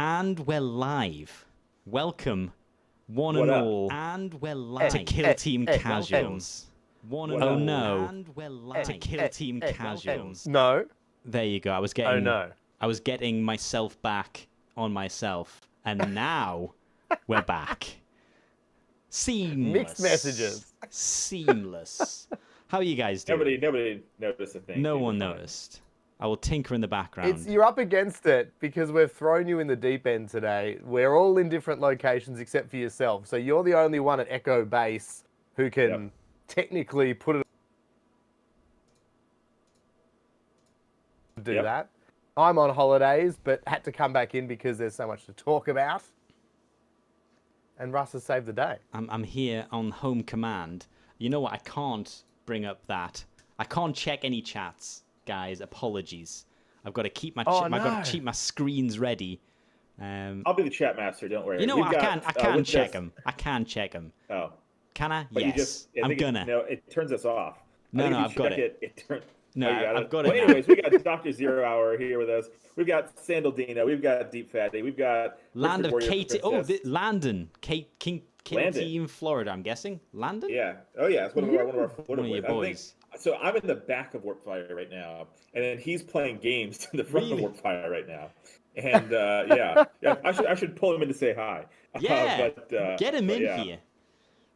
And we're live. Welcome, one and all. And we're live to Kill Team Casuals. One and all. Oh no. And we're live to Kill Team Casuals. No. There you go. I was getting. Oh no. I was getting myself back on myself, and now we're back. Seamless. Mixed messages. Seamless. How are you guys doing? Nobody noticed a thing. No one noticed. I will tinker in the background. You're up against it because we've thrown you in the deep end today. We're all in different locations except for yourself. So you're the only one at Echo Base who can technically put it that. I'm on holidays, but had to come back in because there's so much to talk about. And Russ has saved the day. I'm here on home command. You know what? I can't bring up that. I can't check any chats. Guys, apologies. I've got to keep my I've got to keep my screens ready. I'll be the chat master. Don't worry. You know what? I can check them. I can check them. Oh, can I? But yes. I'm gonna. No, it turns us off. No, I've got it. No, I've got it. Well, anyways, we got Dr. Zero Hour here with us. We've got Sandaldina. We've got Deep Fatty. We've got Land of Kate. Landon. King Team Florida. I'm guessing. Landon. Yeah. Oh yeah. It's one of our Florida your boys. So I'm in the back of Warpfire right now, and then he's playing games in the front of Warpfire right now. And yeah, I should pull him in to say hi. Yeah, get him in here.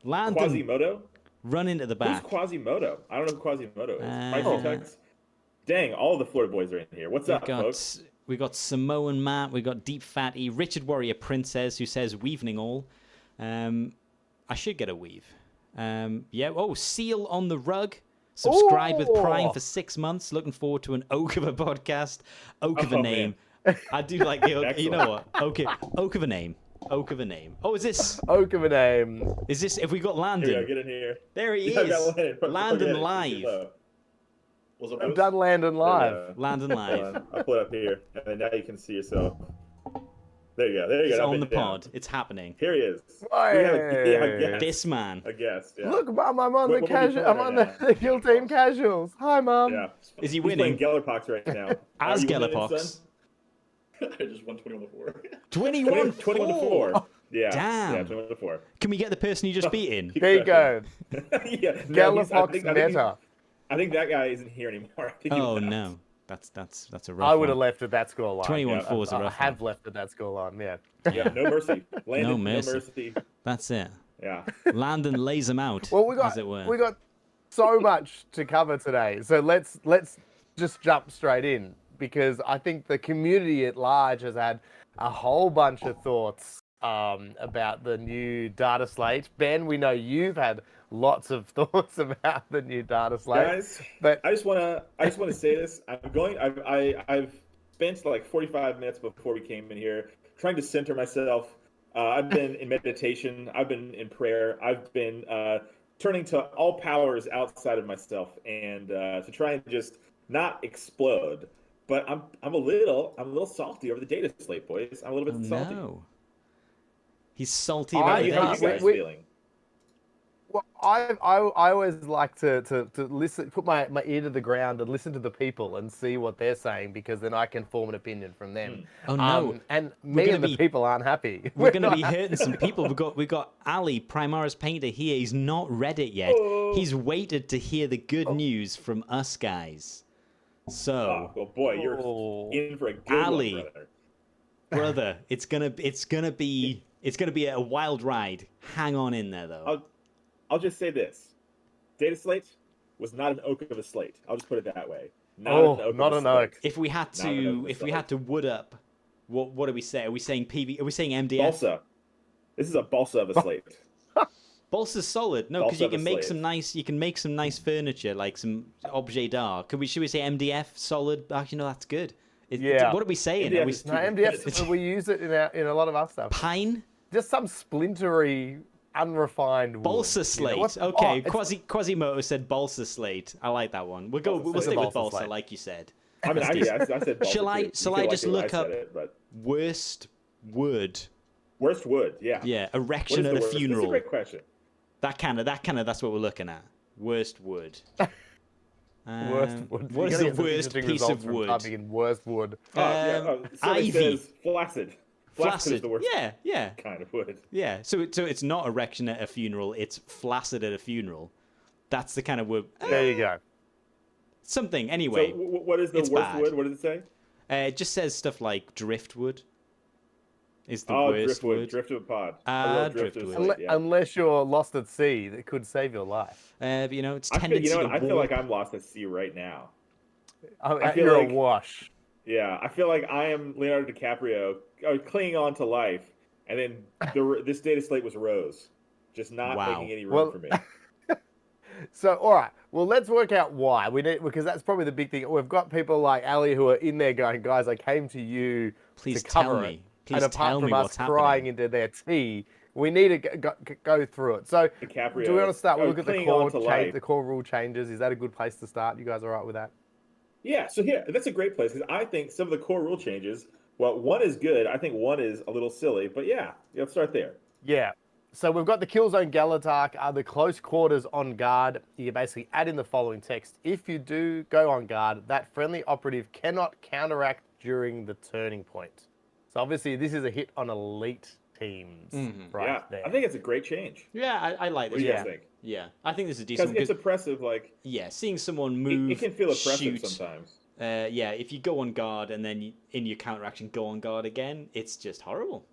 Landon. Quasimodo? Run into the back. Who's Quasimodo? I don't know who Quasimodo is. Dang, all the Florida boys are in here. What's up, folks? We got Samoan Matt, we got Deep Fatty, Richard Warrior Princess, who says weavening all. I should get a weave. Yeah. Oh, Seal on the Rug. Subscribe with Prime for 6 months. Looking forward to an Oak of a podcast. Oak of a name. I do like the Oak. You know what? Okay. Oak of a name. Oak of a name. Oh, is this? Oak of a name. Is this? If we got Landon? Here we go, get in here. There he is. Landon live. I've done Landon live. Landon live. I'll put it up here, and then now you can see yourself. There you go. There you go. He's on the pod. It's happening. Here he is. This man. I guess. Yeah. Look, Mom, I'm on the casual. I'm on the Kill Team Casuals. Hi, Mom. Yeah. Is he He's winning? playing Gellerpox right now. As Gellerpox. I just won 21-4. 21-4. Yeah. Damn. Yeah, 21-4. Can we get the person you just beat in? There you go. Yeah. Gellerpox meta. I think that guy isn't here anymore. Oh no. That's a rough I would have one. left at that scoreline. 21-4 is a rough I have left at that scoreline, yeah. Yeah, no mercy. Landon, No mercy. No mercy. That's it. Yeah. Landon lays him out, Well, as it were. we got so much to cover today, so let's just jump straight in, because I think the community at large has had a whole bunch of thoughts about the new data slate. Ben, we know you've had lots of thoughts about the new data slate. Guys, but I just wanna say this. I've spent like 45 minutes before we came in here trying to center myself. I've been in meditation. I've been in prayer. I've been turning to all powers outside of myself, and to try and just not explode. But I'm a little salty over the data slate, boys. I'm a little bit salty. No. He's salty about How it. are you guys feeling? well, I always like to listen, put my ear to the ground and listen to the people and see what they're saying, because then I can form an opinion from them. Oh no! And me and the people aren't happy. We're going to be hurting some people. We got Ali, Primaris Painter here. He's not read it yet. He's waited to hear the good news from us guys. So, well, boy, you're in for a good Ali, one, brother. Brother, it's gonna be a wild ride. Hang on in there, though. I'll just say this: Data Slate was not an oak of a slate. I'll just put it that way. Not an oak. If we had to wood up, what do we say? Are we saying PV? Are we saying MDF? Balsa. This is a balsa of a slate. Balsa's solid. No, because you can make some nice furniture, like some objet d'art. Should we say MDF solid? Actually, no, that's good. Yeah. What are we saying? MDF. We use it in a lot of our stuff. Pine. Just some splintery, unrefined wood. Balsa slate. Okay. Quasimodo said balsa slate. I like that one. We'll stick with balsa, slate, like you said. I mean, I said balsa. Shall I just look up worst wood? Worst wood. Yeah. Yeah. Erection at a funeral. That's a great question. That's what we're looking at. Worst wood. Worst wood. What is the worst piece of wood? Worst wood. Ivy. Says flaccid. Flaccid is the worst Yeah. kind of wood. Yeah. So it's not erection at a funeral. It's flaccid at a funeral. That's the kind of wood. There you go. Something. Anyway. So what is the it's worst bad. wood? What does it say? It just says stuff like driftwood. Is the Oh, worst driftwood. wood. Driftwood pod. Driftwood. Unless you're lost at sea, that could save your life. But, it's I feel, tendency I to feel like warp. I'm lost at sea right now. I feel you're like- awash. Yeah, I feel like I am Leonardo DiCaprio clinging on to life, and then this data slate was Rose, just not Wow. making any room Well- for me. So, all right. Well, let's work out why. We need, because that's probably the big thing. We've got people like Ali who are in there going, guys, I came to you Please to cover tell it. me. Please And apart tell from me us what's crying happening. into their tea, we need to go through it. So, DiCaprio. do we want to start? We'll look at the clinging on to core life. the core rule changes. Is that a good place to start? You guys all right with that? Yeah, so here, that's a great place because I think some of the core rule changes. Well, one is good. I think one is a little silly, but yeah, let's start there. Yeah. So we've got the kill zone Galatark, the close quarters on guard. You basically add in the following text. If you do go on guard, that friendly operative cannot counteract during the turning point. So obviously this is a hit on elite teams right yeah, there. I think it's a great change. Yeah, I like What this. do you Yeah. guys think? Yeah, I think this is a Because decent it's oppressive. Like yeah, seeing someone move, it can feel oppressive shoot. sometimes. Yeah, if you go on guard and then in your counteraction go on guard again, it's just horrible.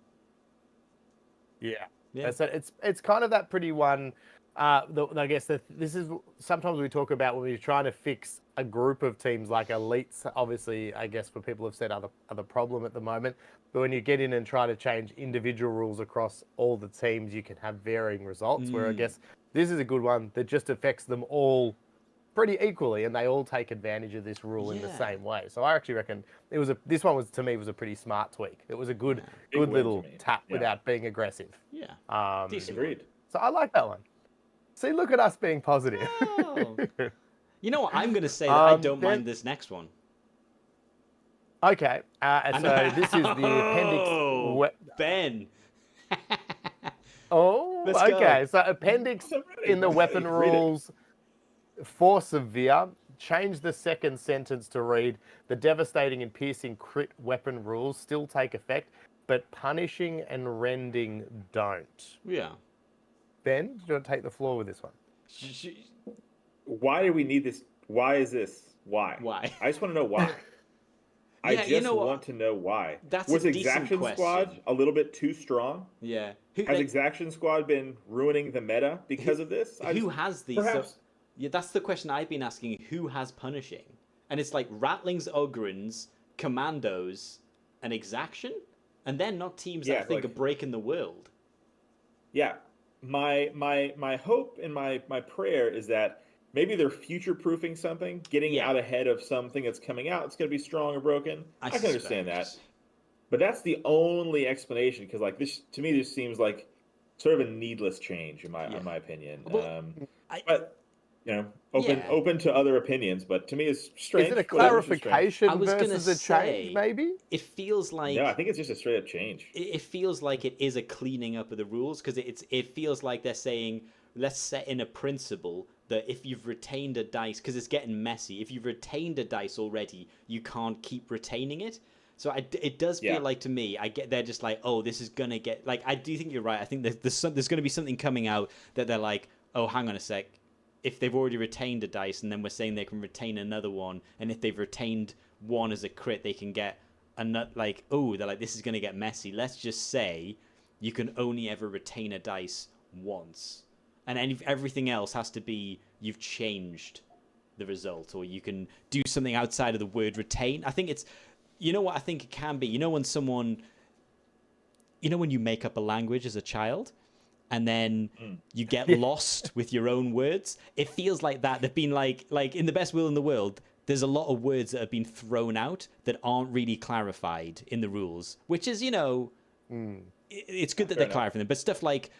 Yeah. Yeah. So it's kind of that pretty one. I guess that this is sometimes we talk about when we're trying to fix a group of teams like elites. Obviously, I guess for people who've said other problem at the moment. But when you get in and try to change individual rules across all the teams, you can have varying results. Where I guess this is a good one that just affects them all pretty equally, and they all take advantage of this rule in the Yeah. same way. So I actually reckon this one was to me was a pretty smart tweak. It was a good Big win little to me. tap Yeah. without being aggressive. Yeah. Decent. Agreed. So I like that one. See, look at us being positive. Oh. You know what? I'm going to say that I don't then- mind this next one. Okay, so this is the appendix. Oh, Ben. Oh, Let's go. okay. So appendix I'm ready. in the weapon Read it. rules for severe. Change the second sentence to read: the devastating and piercing crit weapon rules still take effect, but punishing and rending don't. Yeah. Ben, do you want to take the floor with this one? Why do we need this? Why is this? Why? Why? I just want to know why. I Yeah, just you know what? want to know why. That's a Was decent Exaction Squad question. a little bit too strong? Yeah. Has Exaction Squad been ruining the meta because of this? Who has these? Perhaps. Yeah, that's the question I've been asking. Who has punishing? And it's like Rattlings, Ogrins, Commandos, and Exaction? And they're not teams that Yeah, I think like- are breaking the world. Yeah. My hope and my prayer is that maybe they're future proofing something, getting Yeah. out ahead of something that's coming out. It's going to be strong or broken. I can understand that. But that's the only explanation because like this to me this seems like sort of a needless change in my opinion. Well, But you know, open to other opinions, but to me it's strange. Is it a Whatever, it's just strange. clarification I was gonna versus a change, say- maybe? It feels like No, I think it's just a straight up change. it feels like it is a cleaning up of the rules because it feels like they're saying let's set in a principle that if you've retained a dice because it's getting messy, if you've retained a dice already, you can't keep retaining it. So it does feel Yeah. like to me, they're just like, oh, this is gonna get like. I do think you're right. I think there's gonna be something coming out that they're like, oh, hang on a sec. If they've already retained a dice, and then we're saying they can retain another one, and if they've retained one as a crit, they can get another. Like, oh, they're like, this is gonna get messy. Let's just say you can only ever retain a dice once, and everything else has to be you've changed the result, or you can do something outside of the word retain. I think it's. You know what I think it can be? You know when you make up a language as a child and then you get lost with your own words? It feels like that. They've been like in the best will in the world, there's a lot of words that have been thrown out that aren't really clarified in the rules, which is, it's good that they're clarifying them. But stuff like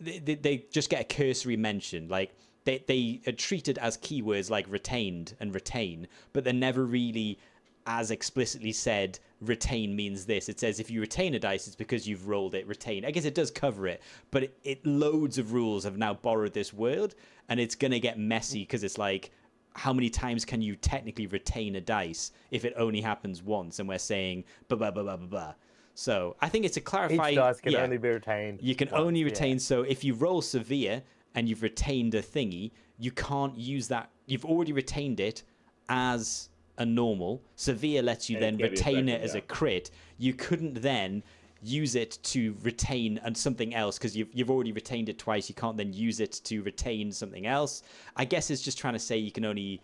they just get a cursory mention. Like they are treated as keywords like retained and retain, but they're never really as explicitly said retain means this. It says if you retain a dice, it's because you've rolled it. Retain. I guess it does cover it, but it loads of rules have now borrowed this word, and it's gonna get messy because it's like, how many times can you technically retain a dice if it only happens once? And we're saying blah blah blah blah blah blah. So I think it's a Each clarifying. dice can only be retained. You can once, only retain. So if you roll severe and you've retained a thingy, you can't use that. You've already retained it as a normal. Severe lets you And it then can't be retain it affected, as a yeah. crit. You couldn't then use it to retain and something else because you've already retained it twice. You can't then use it to retain something else. I guess it's just trying to say you can only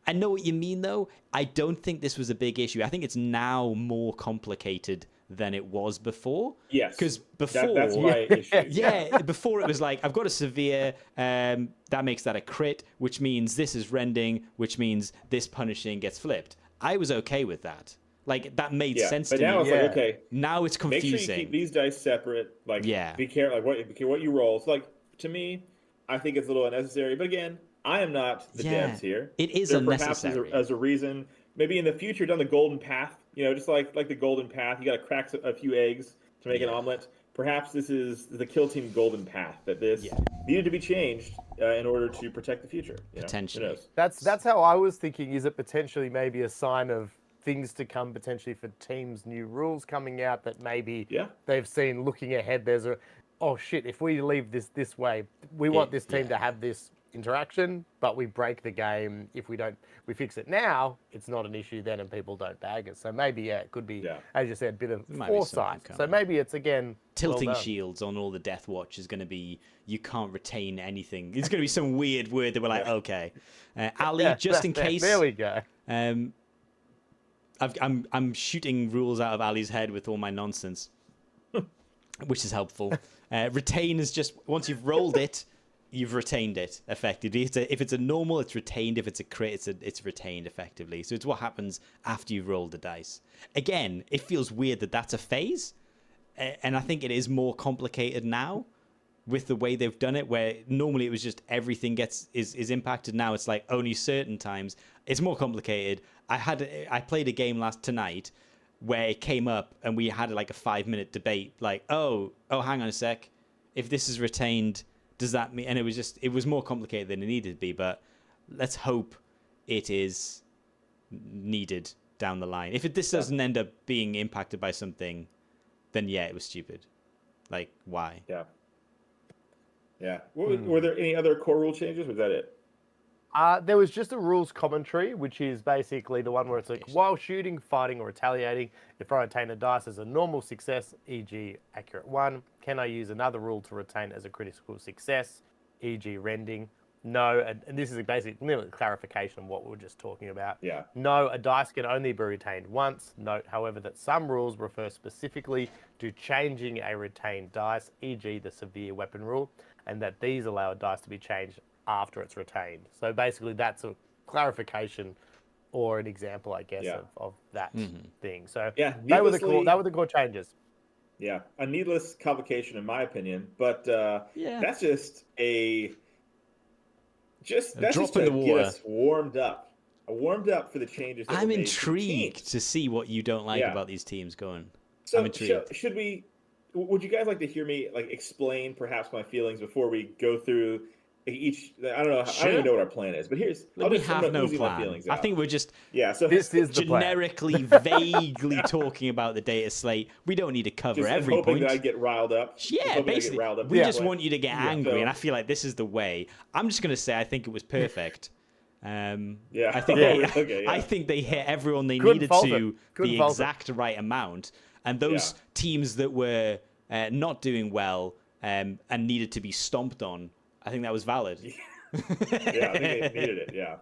I know what you mean though. I don't think this was a big issue. I think it's now more complicated than it was before. Yes. Because before That's my issue. yeah, before it was like, I've got a severe, that makes that a crit, which means this is rending, which means this punishing gets flipped. I was okay with that. Like, that made sense to but now me. it's like, okay, Now it's confusing. make sure you keep these dice separate. Like, Yeah. be careful, like what you roll. So, like, to me, I think it's a little unnecessary. But again, I am not the devs here. It is there unnecessary. Perhaps as a reason, maybe in the future down the golden path, just like the golden path, you got to crack a few eggs to make an omelet. Perhaps this is the Kill Team golden path, that this needed to be changed in order to protect the future. Potentially. Who knows? That's how I was thinking. Is it potentially maybe a sign of things to come, potentially for teams' new rules coming out that maybe they've seen looking ahead? There's oh shit, if we leave this way, we want this team to have this interaction, but we break the game if we fix it now. It's not an issue then, and people don't bag it. So maybe it could be, as you said, a bit of foresight. So maybe it's again tilting shields on all the Death Watch is going to be you can't retain anything. It's going to be some weird word that we're like, okay, Ali, just in case. There we go. I'm shooting rules out of Ali's head with all my nonsense, which is helpful. Retain is just once you've rolled it, you've retained it effectively. If it's a normal, it's retained. If it's a crit, it's retained effectively. So it's what happens after you've rolled the dice. Again, it feels weird that that's a phase, and I think it is more complicated now with the way they've done it, where normally it was just everything is impacted. Now it's like only certain times. It's more complicated. I played a game tonight where it came up and we had like a 5-minute debate, like, oh, hang on a sec, if this is retained, does that mean? And it was more complicated than it needed to be. But let's hope it is needed down the line. If this doesn't end up being impacted by something, then it was stupid. Like, why? Yeah. Were there any other core rule changes? Was that it? There was just a rules commentary, which is basically the one where it's like, while shooting, fighting, or retaliating, if I retain a dice as a normal success, e.g. accurate 1, can I use another rule to retain as a critical success, e.g. rending? No, and this is a basic clarification of what we were just talking about. No, a dice can only be retained once. Note, however, that some rules refer specifically to changing a retained dice, e.g. the severe weapon rule, and that these allow a dice to be changed after it's retained. So basically that's a clarification or an example, I guess, of that thing. So they were the core changes. Yeah, a needless complication in my opinion, but that's just that's just to get us warmed up for the changes. I'm intrigued to see what you don't like about these teams going. So I'm intrigued. Would you guys like to hear me explain perhaps my feelings before we go through each? I don't know. I don't even know what our plan is, but we have no plan. I think we're just so this is the generically, vaguely talking about the data slate. We don't need to cover just every hoping point. that I get riled up. Yeah, basically, we just want you to get angry, and I feel like this is the way. I'm just gonna say I think it was perfect. I think they hit everyone they needed to the exact right amount, and those teams that were not doing well and needed to be stomped on, I think that was valid. I think they needed it. Yeah.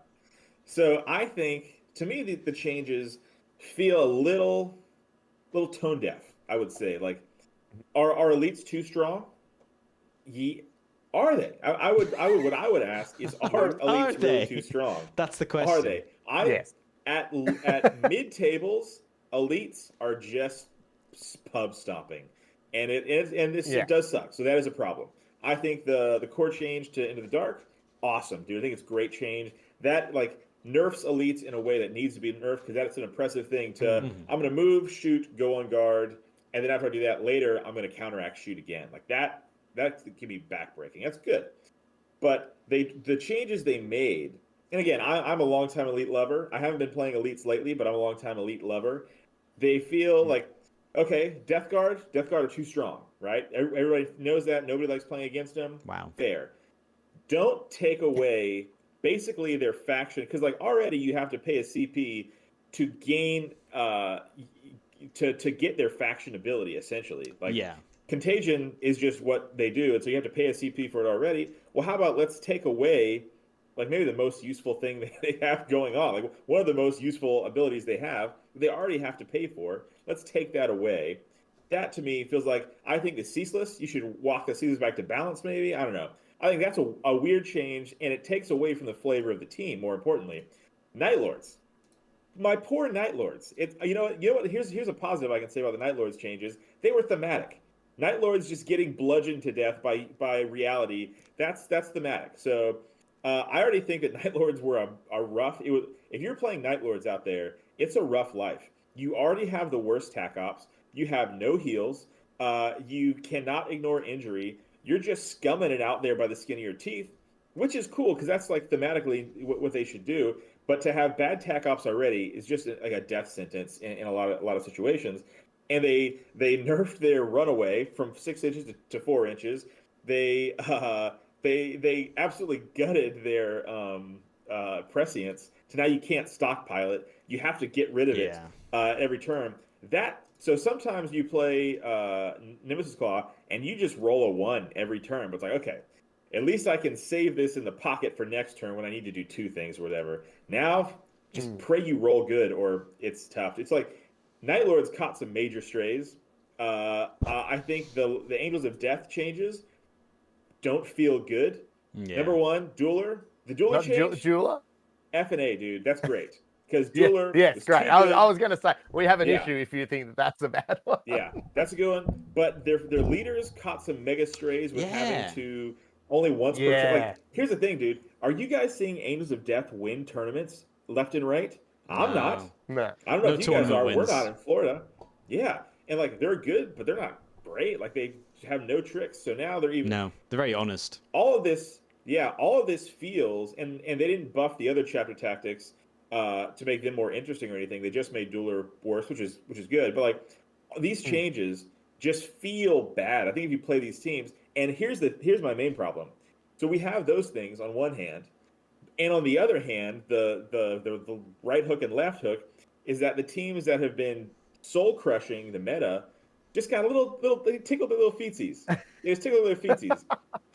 So I think, to me, the changes feel a little tone deaf. I would say, like, are elites too strong? Are they? What I would ask is, are elites really too strong? That's the question. Are they? Yes. At mid tables, elites are just pub stomping, and it does suck. So that is a problem. I think the core change to Into the Dark, awesome, dude. I think it's great change. That nerfs elites in a way that needs to be nerfed, because that's an impressive thing. I'm going to move, shoot, go on guard, and then after I do that later, I'm going to counteract, shoot again. Like that can be backbreaking. That's good. But the changes they made, and again, I'm a longtime elite lover. I haven't been playing elites lately, but I'm a longtime elite lover. They feel like Okay, Death Guard are too strong, right? Everybody knows that. Nobody likes playing against them. Wow. Fair. Don't take away basically their faction, because like already you have to pay a CP to gain to get their faction ability, essentially. Like, Yeah. Contagion is just what they do, and so you have to pay a CP for it already. Well, how about let's take away like maybe the most useful thing that they have going on, like one of the most useful abilities they have, they already have to pay for. Let's take that away. That to me feels like, I think the Ceaseless, you should walk the Ceaseless back to balance maybe. I don't know. I think that's a weird change, and it takes away from the flavor of the team, more importantly. Night Lords. My poor Night Lords. It's you know what? Here's a positive I can say about the Night Lords changes. They were thematic. Night Lords just getting bludgeoned to death by reality. That's thematic. So I already think that Night Lords were a rough. If you're playing Night Lords out there, it's a rough life. You already have the worst tac ops. You have no heals. You cannot ignore injury. You're just scumming it out there by the skin of your teeth, which is cool because that's like thematically what they should do. But to have bad tac ops already is just like a death sentence in a lot of situations. And they nerfed their runaway from 6 inches to 4 inches. They absolutely gutted their prescience. So now you can't stockpile it. You have to get rid of it every turn. So sometimes you play Nemesis Claw and you just roll a 1 every turn. But it's like, okay, at least I can save this in the pocket for next turn when I need to do 2 things or whatever. Now, just pray you roll good or it's tough. It's like Night Lords caught some major strays. I think the Angels of Death changes don't feel good. Yeah. Number 1, Dueler. The Dueler change. Dueler? F and A, dude. That's great. Because Dueler. Yeah, it's great. I was going to say, we have an issue if you think that's a bad one. Yeah, that's a good one. But their leaders caught some mega strays with having to only once per turn. Like, here's the thing, dude. Are you guys seeing Angels of Death win tournaments left and right? I'm not. No. I don't know if you guys are. Wins. We're not in Florida. Yeah. And like they're good, but they're not great. Like they have no tricks. So now they're even. No, they're very honest. All of this feels, and they didn't buff the other chapter tactics to make them more interesting or anything. They just made Dueler worse, which is good. But like these changes just feel bad. I think if you play these teams, and here's my main problem. So we have those things on one hand. And on the other hand, the right hook and left hook is that the teams that have been soul crushing the meta just got they tickled their little feetsies. They just tickled their feetsies.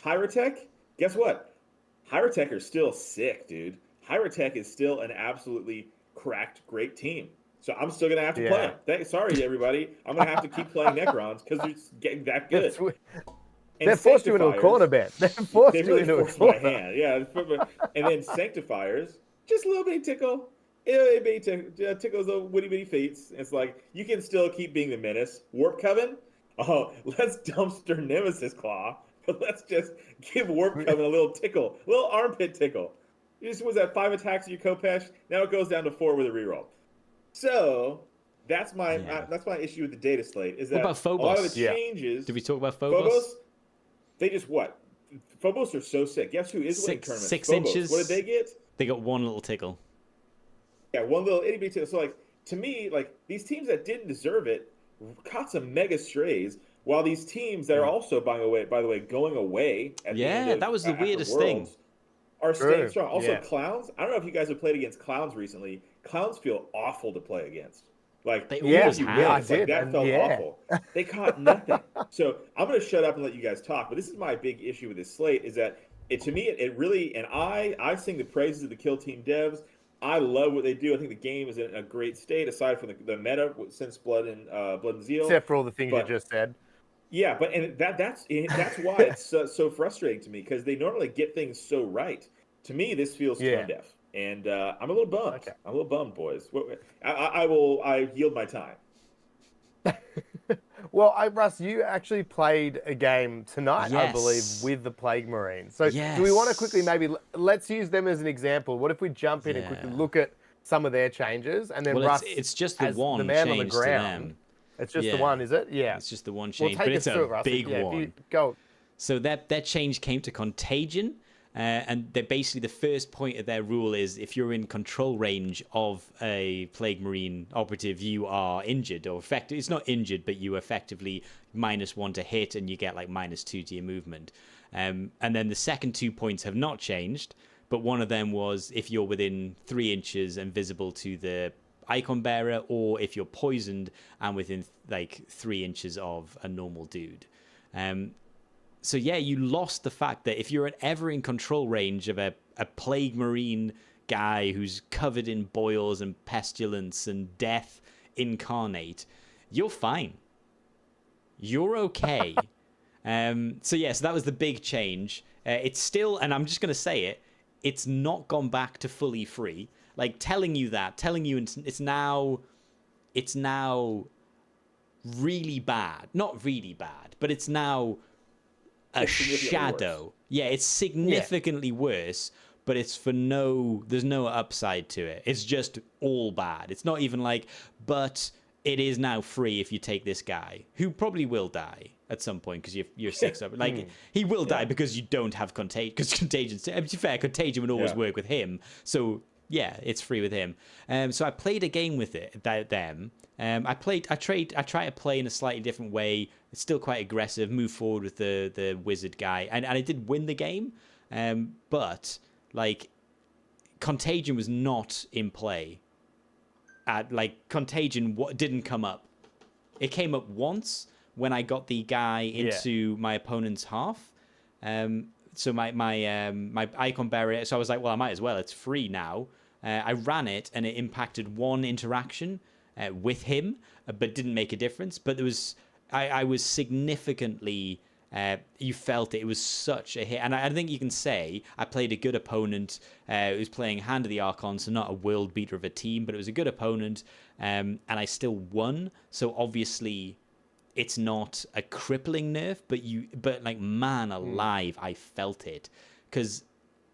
Hierotek, guess what? Hierotek are still sick, dude. Hierotek is still an absolutely cracked, great team. So I'm still gonna have to play them. Sorry, everybody. I'm gonna have to keep playing Necrons because they're getting that good. They're forced you into a corner bet. They're forced you into a corner. My hand. Yeah. And then Sanctifiers, just a little bitty tickle. It tickles the witty bitty feats. It's like, you can still keep being the menace. Warp Coven? Oh, let's dumpster Nemesis Claw. But let's just give Warp Coven a little tickle. A little armpit tickle. You just was that 5 attacks of your Kopesh. Now it goes down to 4 with a reroll. So that's my issue with the data slate. Is that what about Phobos? A lot of the changes. Did we talk about Phobos? They just what? Phobos are so sick. Guess who is winning tournaments? 6 Phobos. inches. What did they get? They got 1 little tickle. Yeah, 1 little itty bitty tickle. So like to me, like these teams that didn't deserve it caught some mega strays, while these teams that are also by the way going away. At the end of, that was the weirdest thing. Are staying strong. Also, Clowns. I don't know if you guys have played against Clowns recently. Clowns feel awful to play against. Like they always have. That felt awful. They caught nothing. So I'm going to shut up and let you guys talk. But this is my big issue with this slate is that to me it really, and I sing the praises of the Kill Team devs. I love what they do. I think the game is in a great state aside from the meta since Blood and Zeal. Except for all the things you just said. Yeah, but that's why it's so frustrating to me because they normally get things so right. To me, this feels tone deaf. And I'm a little bummed. Okay. I'm a little bummed, boys. I yield my time. Well, Russ, you actually played a game tonight, I believe, with the Plague Marines. So do we want to quickly let's use them as an example. What if we jump in and quickly look at some of their changes, and then Russ, it's just the one the man change on the ground. to them. It's just the one, is it? Yeah. It's just the one change, but it's a big one. Go. So that change came to Contagion. And they're basically the first point of their rule is if you're in control range of a Plague Marine operative, you are injured or affected. It's not injured, but you effectively -1 to hit, and you get like -2 to your movement. And then the second 2 points have not changed, but one of them was if you're within 3 inches and visible to the icon bearer, or if you're poisoned and within like 3 inches of a normal dude. So yeah, you lost the fact that if you're ever in control range of a Plague Marine guy who's covered in boils and pestilence and death incarnate, you're fine. You're okay. So that was the big change. It's still, and I'm just going to say it, it's not gone back to fully free. Like telling you it's now really bad. Not really bad, but it's now a shadow. Worse. Yeah, it's significantly worse, but there's no upside to it. It's just all bad. It's not even like, but it is now free if you take this guy, who probably will die at some point because you're 6 up. Like he will die because you don't have contagion. Because contagion, to be fair, contagion would always work with him. So yeah, it's free with him. So I played a game with them. I try to play in a slightly different way. It's still quite aggressive, move forward with the wizard guy. And I did win the game. But like contagion was not in play. Contagion didn't come up. It came up once when I got the guy into my opponent's half. So my icon barrier. So I was like, well, I might as well. It's free now. I ran it, and it impacted one interaction with him, but didn't make a difference. But I was significantly. You felt it was such a hit, and I think you can say I played a good opponent who was playing Hand of the Archon, so not a world beater of a team, but it was a good opponent, and I still won. So obviously, it's not a crippling nerf, but like man alive, I felt it, because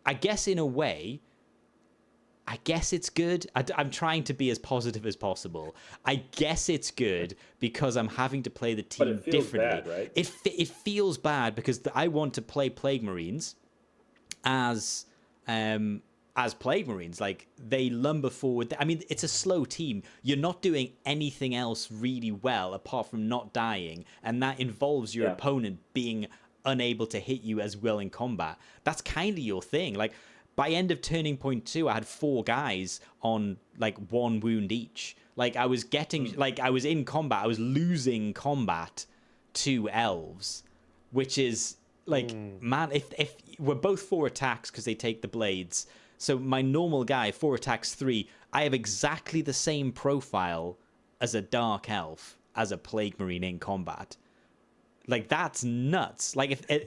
I guess in a way, I guess it's good. I'm trying to be as positive as possible. I guess it's good because I'm having to play the team but it feels differently. Bad, right? It feels bad because I want to play Plague Marines as Plague Marines. Like they lumber forward. I mean, it's a slow team. You're not doing anything else really well apart from not dying, and that involves your opponent being unable to hit you as well in combat. That's kind of your thing. Like. By end of turning point 2, I had 4 guys on like 1 wound each. Like I was getting, like I was in combat, I was losing combat to elves, which is like, man, if we're both 4 attacks because they take the blades. So my normal guy, 4 attacks 3, I have exactly the same profile as a dark elf as a Plague Marine in combat. Like that's nuts. Like if they're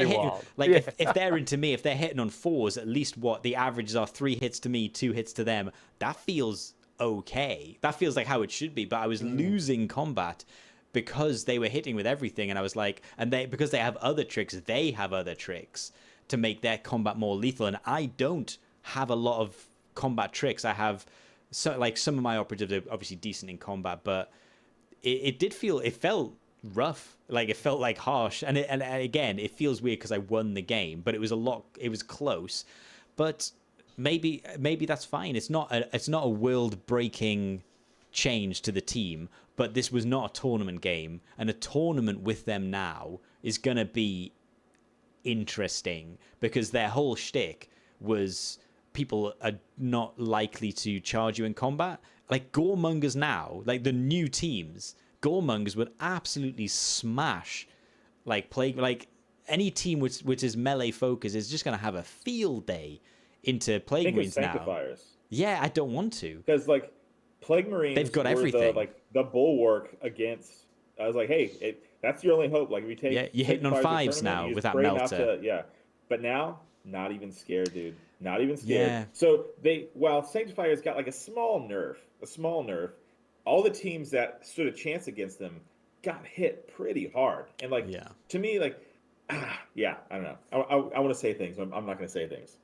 hitting, if they're into me, if they're hitting on 4s, at least what the averages are 3 hits to me, 2 hits to them. That feels okay. That feels like how it should be. But I was losing combat because they were hitting with everything, and I was like, because they have other tricks, they have other tricks to make their combat more lethal, and I don't have a lot of combat tricks. I have some of my operatives are obviously decent in combat, but it felt rough. Like it felt like harsh, and again it feels weird because I won the game, but it was close. But maybe that's fine. It's not a world breaking change to the team, but this was not a tournament game, and a tournament with them now is gonna be interesting because their whole shtick was people are not likely to charge you in combat. Like Goremongers now, like the new teams, Goremongers would absolutely smash like Plague. Like any team which is melee focus is just going to have a field day into Plague Marines now. Sanctifiers. Yeah, I don't want to. Because like Plague Marines, they've got everything. The bulwark against. I was like, hey, that's your only hope. Like if you take, you're hitting on 5s now with that melter. But now, not even scared, dude. Not even scared. Yeah. So while Sanctifier's got like a small nerf. All the teams that stood a chance against them got hit pretty hard. And to me, I don't know. I want to say things. I'm not going to say things.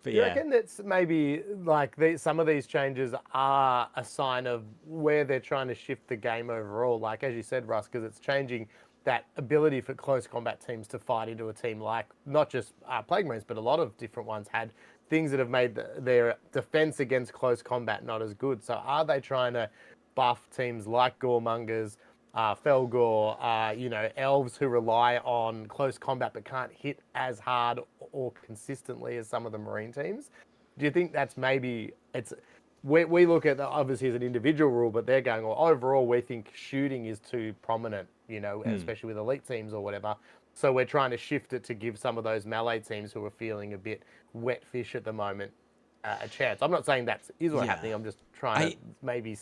But you reckon that's maybe like some of these changes are a sign of where they're trying to shift the game overall? Like as you said, Russ, because it's changing that ability for close combat teams to fight into a team like not just Plague Marines, but a lot of different ones had things that have made their defense against close combat not as good. So are they trying to buff teams like Goremongers, Felgor, elves who rely on close combat but can't hit as hard or consistently as some of the Marine teams? Do you think that's maybe we look at that obviously as an individual rule, but they're going, well, overall we think shooting is too prominent, especially with elite teams or whatever. So we're trying to shift it to give some of those melee teams who are feeling a bit wet fish at the moment a chance. I'm not saying that is what's happening. I'm just trying to maybe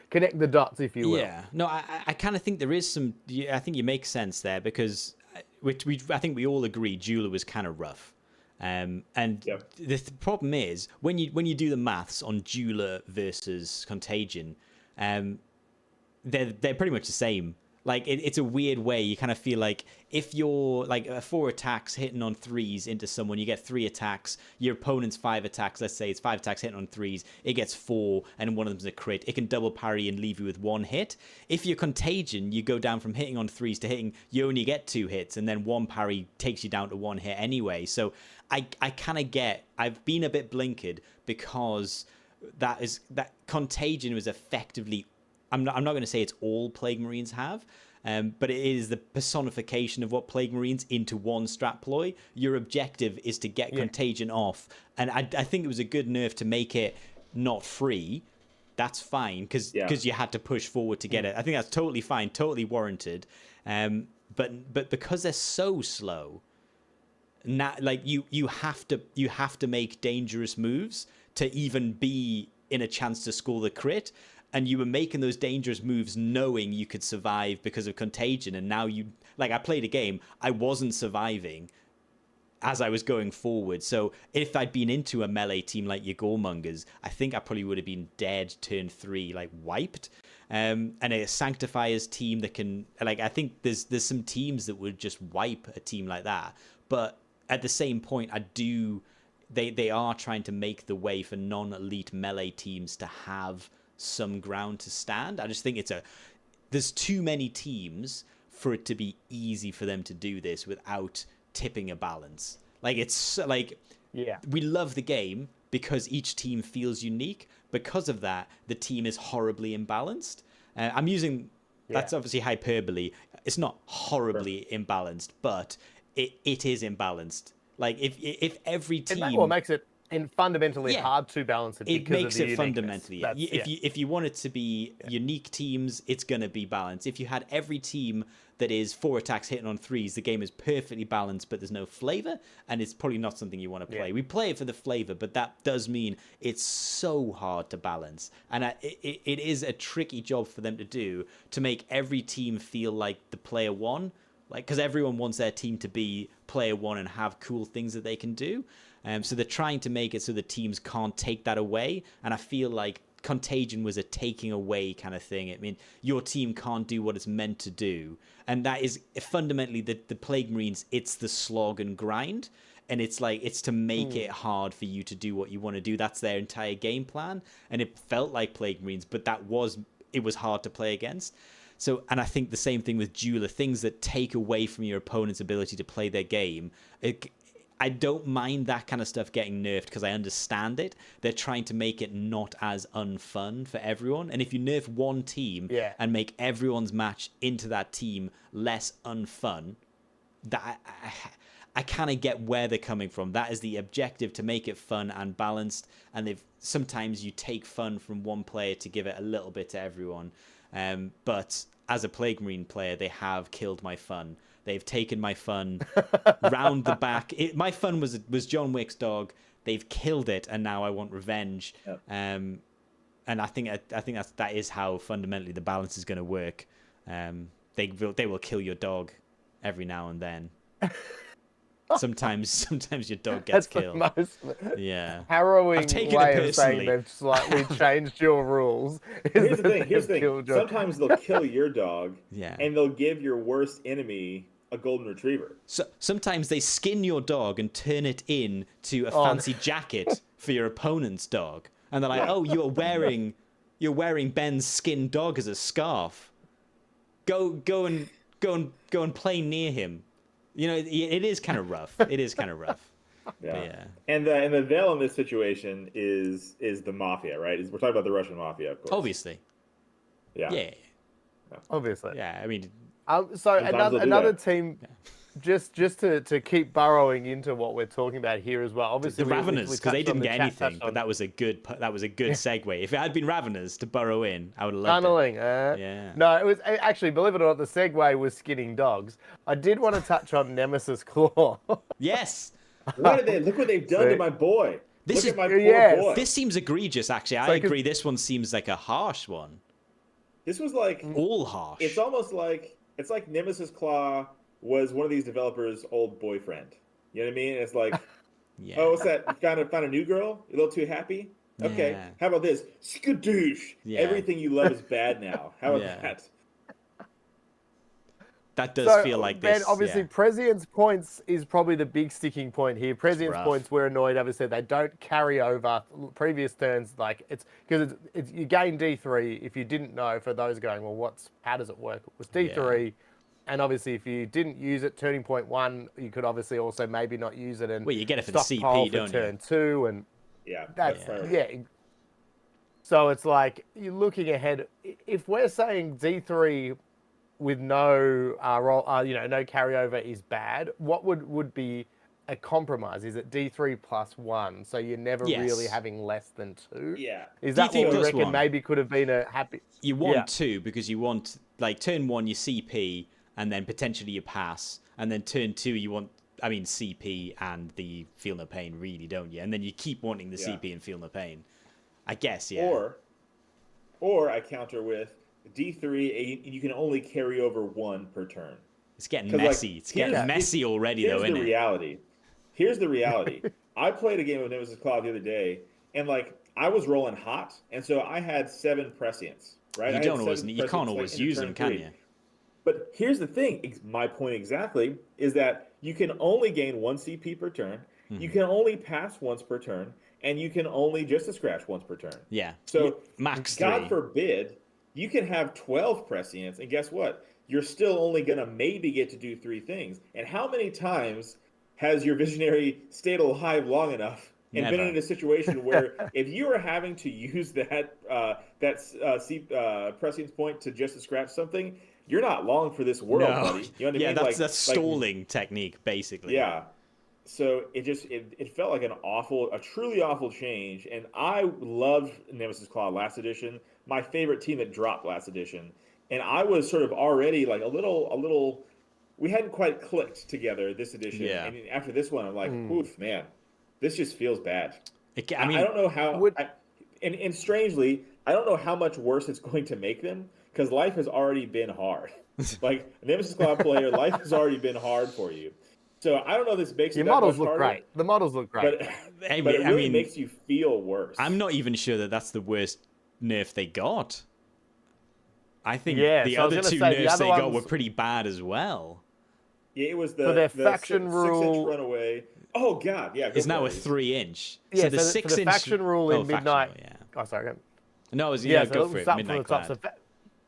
connect the dots, if you will. Yeah. No, I kind of think there is some. I think you make sense there because I think we all agree Jula was kind of rough. And the problem is when you do the maths on Jula versus Contagion, they're pretty much the same. Like it's a weird way. You kind of feel like if you're like 4 attacks hitting on 3s into someone, you get 3 attacks. Your opponent's 5 attacks. Let's say it's 5 attacks hitting on 3s. It gets 4, and one of them's a crit. It can double parry and leave you with 1 hit. If you're Contagion, you go down from hitting on 3s to hitting. You only get 2 hits, and then 1 parry takes you down to 1 hit anyway. So I kind of get. I've been a bit blinkered because that Contagion was effectively. I'm not going to say it's all Plague Marines have, but it is the personification of what Plague Marines into one strat ploy. Your objective is to get Contagion off, and I think it was a good nerf to make it not free. That's fine because you had to push forward to get it. I think that's totally fine, totally warranted. But because they're so slow, now like you have to make dangerous moves to even be in a chance to score the crit. And you were making those dangerous moves knowing you could survive because of Contagion. And now I played a game, I wasn't surviving as I was going forward. So if I'd been into a melee team like your Goremongers, I think I probably would have been dead turn 3, like wiped. And a Sanctifier's team that can, I think there's some teams that would just wipe a team like that. But at the same point, they are trying to make the way for non-elite melee teams to have some ground to stand. I just think there's too many teams for it to be easy for them to do this without tipping a balance. We love the game because each team feels unique. Because of that, the team is horribly imbalanced. I'm using that's obviously hyperbole. It's not horribly imbalanced, but it is imbalanced. Like if every team makes it fundamentally hard to balance it. It makes it fundamentally. If you want it to be unique teams, it's going to be balanced. If you had every team that is 4 attacks hitting on 3s, the game is perfectly balanced, but there's no flavor, and it's probably not something you want to play. We play it for the flavor, but that does mean it's so hard to balance, and it is a tricky job for them to do to make every team feel like the player one, because everyone wants their team to be player one and have cool things that they can do. So they're trying to make it so the teams can't take that away. And I feel like Contagion was a taking away kind of thing. I mean, your team can't do what it's meant to do. And that is fundamentally the Plague Marines, it's the slog and grind. And it's to make it hard for you to do what you want to do. That's their entire game plan. And it felt like Plague Marines, but it was hard to play against. So, and I think the same thing with Jula, things that take away from your opponent's ability to play their game. I don't mind that kind of stuff getting nerfed because I understand it. They're trying to make it not as unfun for everyone. And if you nerf one team and make everyone's match into that team less unfun, that I kind of get where they're coming from. That is the objective, to make it fun and balanced. And sometimes you take fun from one player to give it a little bit to everyone. But as a Plague Marine player, they have killed my fun. They've taken my fun round the back. My fun was John Wick's dog. They've killed it, and now I want revenge. Yep. And I think that is how fundamentally the balance is going to work. They will kill your dog every now and then. Sometimes your dog gets killed. That's the most harrowing way of saying they've slightly changed your rules. Here's the thing. Sometimes they'll kill your dog, and they'll give your worst enemy a golden retriever. So sometimes they skin your dog and turn it into a fancy jacket for your opponent's dog, and they're like, "Oh, you're wearing Ben's skinned dog as a scarf. Go and go and play near him. You know, it is kind of rough. It is kind of rough. Yeah. Yeah. And the veil in this situation is the mafia, right? We're talking about the Russian mafia, of course. Obviously. Yeah. Yeah. Obviously. Yeah. I mean, So Sometimes they'll do another that. team, just to keep burrowing into what we're talking about here as well. Obviously, the Raveners, because they touched on didn't get chat, anything, touched but on that was a good segue. If it had been Raveners to burrow in, I would have loved tunneling. Yeah. No, it was actually, believe it or not, the segue was skinning dogs. I did want to touch on Nemesis Claw. it. Yes. Look what they've done to my boy. This Look is- at my poor Yes. boy. This seems egregious, actually. I like a- agree. This one seems like a harsh one. This was like All harsh. it's almost like Nemesis Claw was one of these developers' old boyfriend. You know what I mean? It's like, yeah. oh, what's that? You found a new girl? You a little too happy? Okay. Yeah. How about this? Skadoosh. Yeah. Everything you love is bad now. How about Yeah. that? That does feel like Ben, this. obviously, yeah. Prescient's points is probably the big sticking point here. Prescient's rough. points, we're annoyed. Obviously, they don't carry over previous turns. Like it's because it's you gain D3. If you didn't know, for those going, well, how does it work? It was D3, and obviously, if you didn't use it, turning point 1, you could obviously also maybe not use it and Well, you get it for the stockpile CP, for don't turn you? 2, and Yeah. that's fair. yeah. So it's like you're looking ahead. If we're saying D3 with no no carryover is bad, what would be a compromise? Is it D3 plus 1? So you're never Yes. really having less than 2? Yeah. Is that D3 what we plus reckon 1. maybe could have been a happy... You want Yeah. 2 because you want, like, turn 1 you CP and then potentially you pass, and then turn 2 you want, CP and the feel no pain, really, don't you? And then you keep wanting the Yeah. CP and feel no pain. I guess, yeah. Or I counter with D3, you can only carry over 1 per turn. It's getting 'Cause, like, messy. It's getting here's- messy already, Here's though, the isn't it? reality. Here's the reality. I played a game of Nemesis Claw the other day, and I was rolling hot, and so I had 7 prescients, right? I You had don't 7 always, you can't prescients, always into use turn them, can 3. you? But here's the thing. My point exactly is that you can only gain 1 CP per turn. Mm-hmm. You can only pass once per turn, and you can only just a scratch once per turn. Yeah. So Max God 3. forbid you can have 12 prescients, and guess what? You're still only gonna maybe get to do 3 things. And how many times has your visionary stayed alive long enough and been Never. in a situation where if you were having to use prescience point to just to scratch something, you're not long for this world, buddy. You know what I yeah, mean? that's stalling technique, basically. Yeah. So it felt like a truly awful change, and I loved Nemesis Claw last edition. My favorite team that dropped last edition, and I was sort of already like a little. We hadn't quite clicked together this edition, Yeah. and after this one, I'm like, oof, man, this just feels bad. I mean, I don't know how. And strangely, I don't know how much worse it's going to make them because life has already been hard. Like a Nemesis Claw player, life has already been hard for you. So I don't know if this makes Your it that models much look harder, great. The models look great. but, I but it mean- really makes you feel worse. I'm not even sure that that's the worst nerf they got. I think Yeah, the so I was other gonna 2 say, the nerfs other they got were ones- pretty bad as well. Yeah, it was For their the faction 6-inch rule- runaway. Oh God, yeah. go It's for now it. a 3-inch. Yeah, so the for 6-inch the faction rule in faction Midnight... rule, yeah. Oh, sorry. No, it was, Yeah, yeah, so go let's for it. start Midnight from the top. Clad. So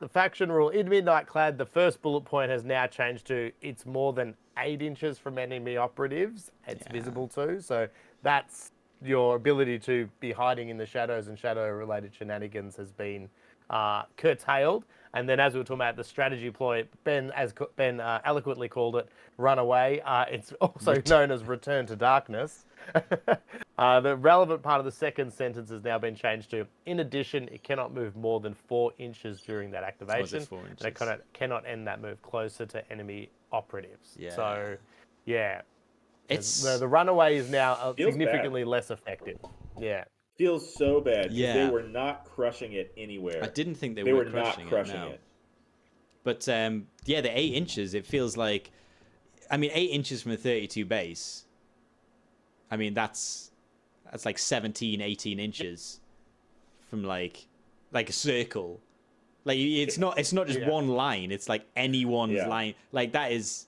the faction rule in Midnight Clad, the first bullet point has now changed to it's more than 8 inches from enemy operatives. It's Yeah. visible too. So that's your ability to be hiding in the shadows and shadow-related shenanigans has been curtailed. And then, as we were talking about the strategy ploy, Ben eloquently called it "runaway." It's also known as "return to darkness." The relevant part of the second sentence has now been changed to, in addition, it cannot move more than 4 inches during that activation. 4 And it inches? cannot end that move closer to enemy operatives. Yeah. So, yeah. It's The runaway is now Feels significantly less effective. Yeah. Feels so bad because Yeah. they were not crushing it anywhere. I didn't think They were were not crushing no. it. But yeah, the 8 inches, it feels like, 8 inches from a 32 base. That's like 17, 18 inches from like a circle. Like it's not just Yeah. one line. It's like anyone's Yeah. line. Like that's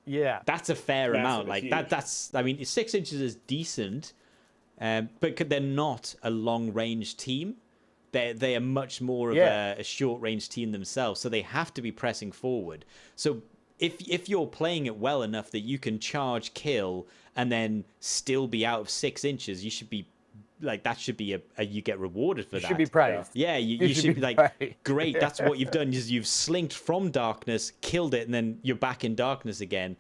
Yeah. a fair Massive, amount. it's Like huge. that's 6 inches is decent, but they're not a long range team. they are much more of a short-range team themselves, so they have to be pressing forward. So if you're playing it well enough that you can charge, kill, and then still be out of 6 inches, you should be like, that should be a you get rewarded for that. You should be praised. Yeah, you should be like, praised. great, that's what you've done, is you've slinked from darkness, killed it, and then you're back in darkness again.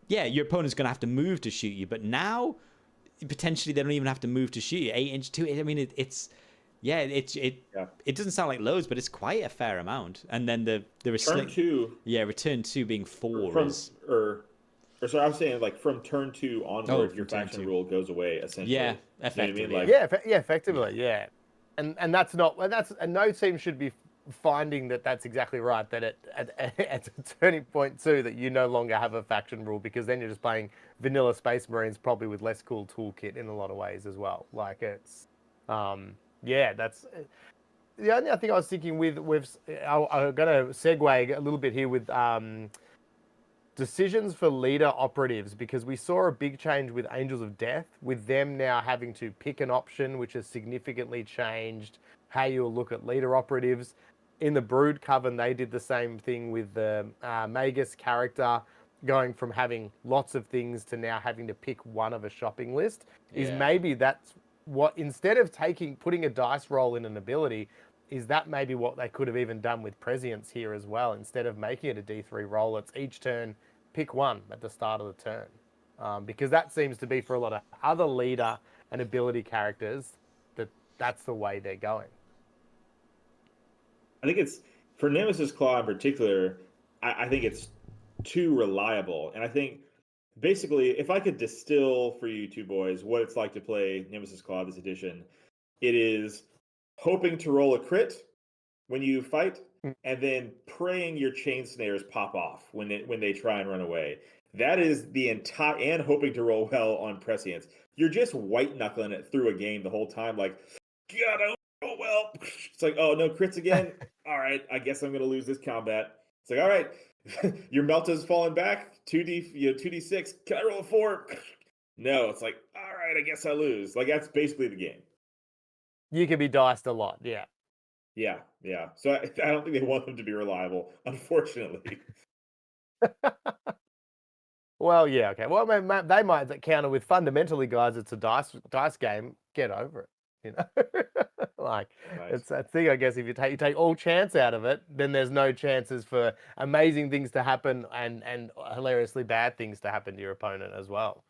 Yeah, your opponent's going to have to move to shoot you, but now potentially they don't even have to move to shoot you. 8-inch, 2. I mean, it doesn't sound like loads, but it's quite a fair amount. And then the Turn 2. Yeah, return 2 being 4 is. Or so I was saying, like, from turn 2 onward, your turn faction 2. rule goes away, essentially. Yeah, You know what I effectively. mean? Like, Effectively, yeah. And that's not, and no team should be finding that's exactly right, that at a turning point too, that you no longer have a faction rule, because then you're just playing vanilla Space Marines, probably with less cool toolkit in a lot of ways as well. Like, it's, that's the only thing I was thinking with I'm going to segue a little bit here with decisions for leader operatives, because we saw a big change with Angels of Death, with them now having to pick an option, which has significantly changed how you'll look at leader operatives. In the Brood Coven, they did the same thing with the Magus character, going from having lots of things to now having to pick one of a shopping list. Maybe that's what, instead of putting a dice roll in an ability, is that maybe what they could have even done with Prescience here as well? Instead of making it a D3 roll, it's each turn, pick one at the start of the turn. Because that seems to be, for a lot of other leader and ability characters, that's the way they're going. I think it's, for Nemesis Claw in particular, I think it's too reliable. And I think, basically, if I could distill for you two boys what it's like to play Nemesis Claw this edition, it is hoping to roll a crit when you fight, and then praying your chain snares pop off when they try and run away. That is the entire, and hoping to roll well on Prescience. You're just white knuckling it through a game the whole time, like, gotta roll well. It's like, oh no, crits again. All right, I guess I'm gonna lose this combat. It's like, all right, your Melta's falling back. 2d6. Can I roll a 4? No, it's like, all right, I guess I lose. Like, that's basically the game. You can be diced a lot, yeah. Yeah. So I don't think they want them to be reliable, unfortunately. Well, yeah, okay. Well, they might counter with, fundamentally, guys, it's a dice game. Get over it, you know. Like, Nice. It's that thing, I guess. If you take all chance out of it, then there's no chances for amazing things to happen and hilariously bad things to happen to your opponent as well.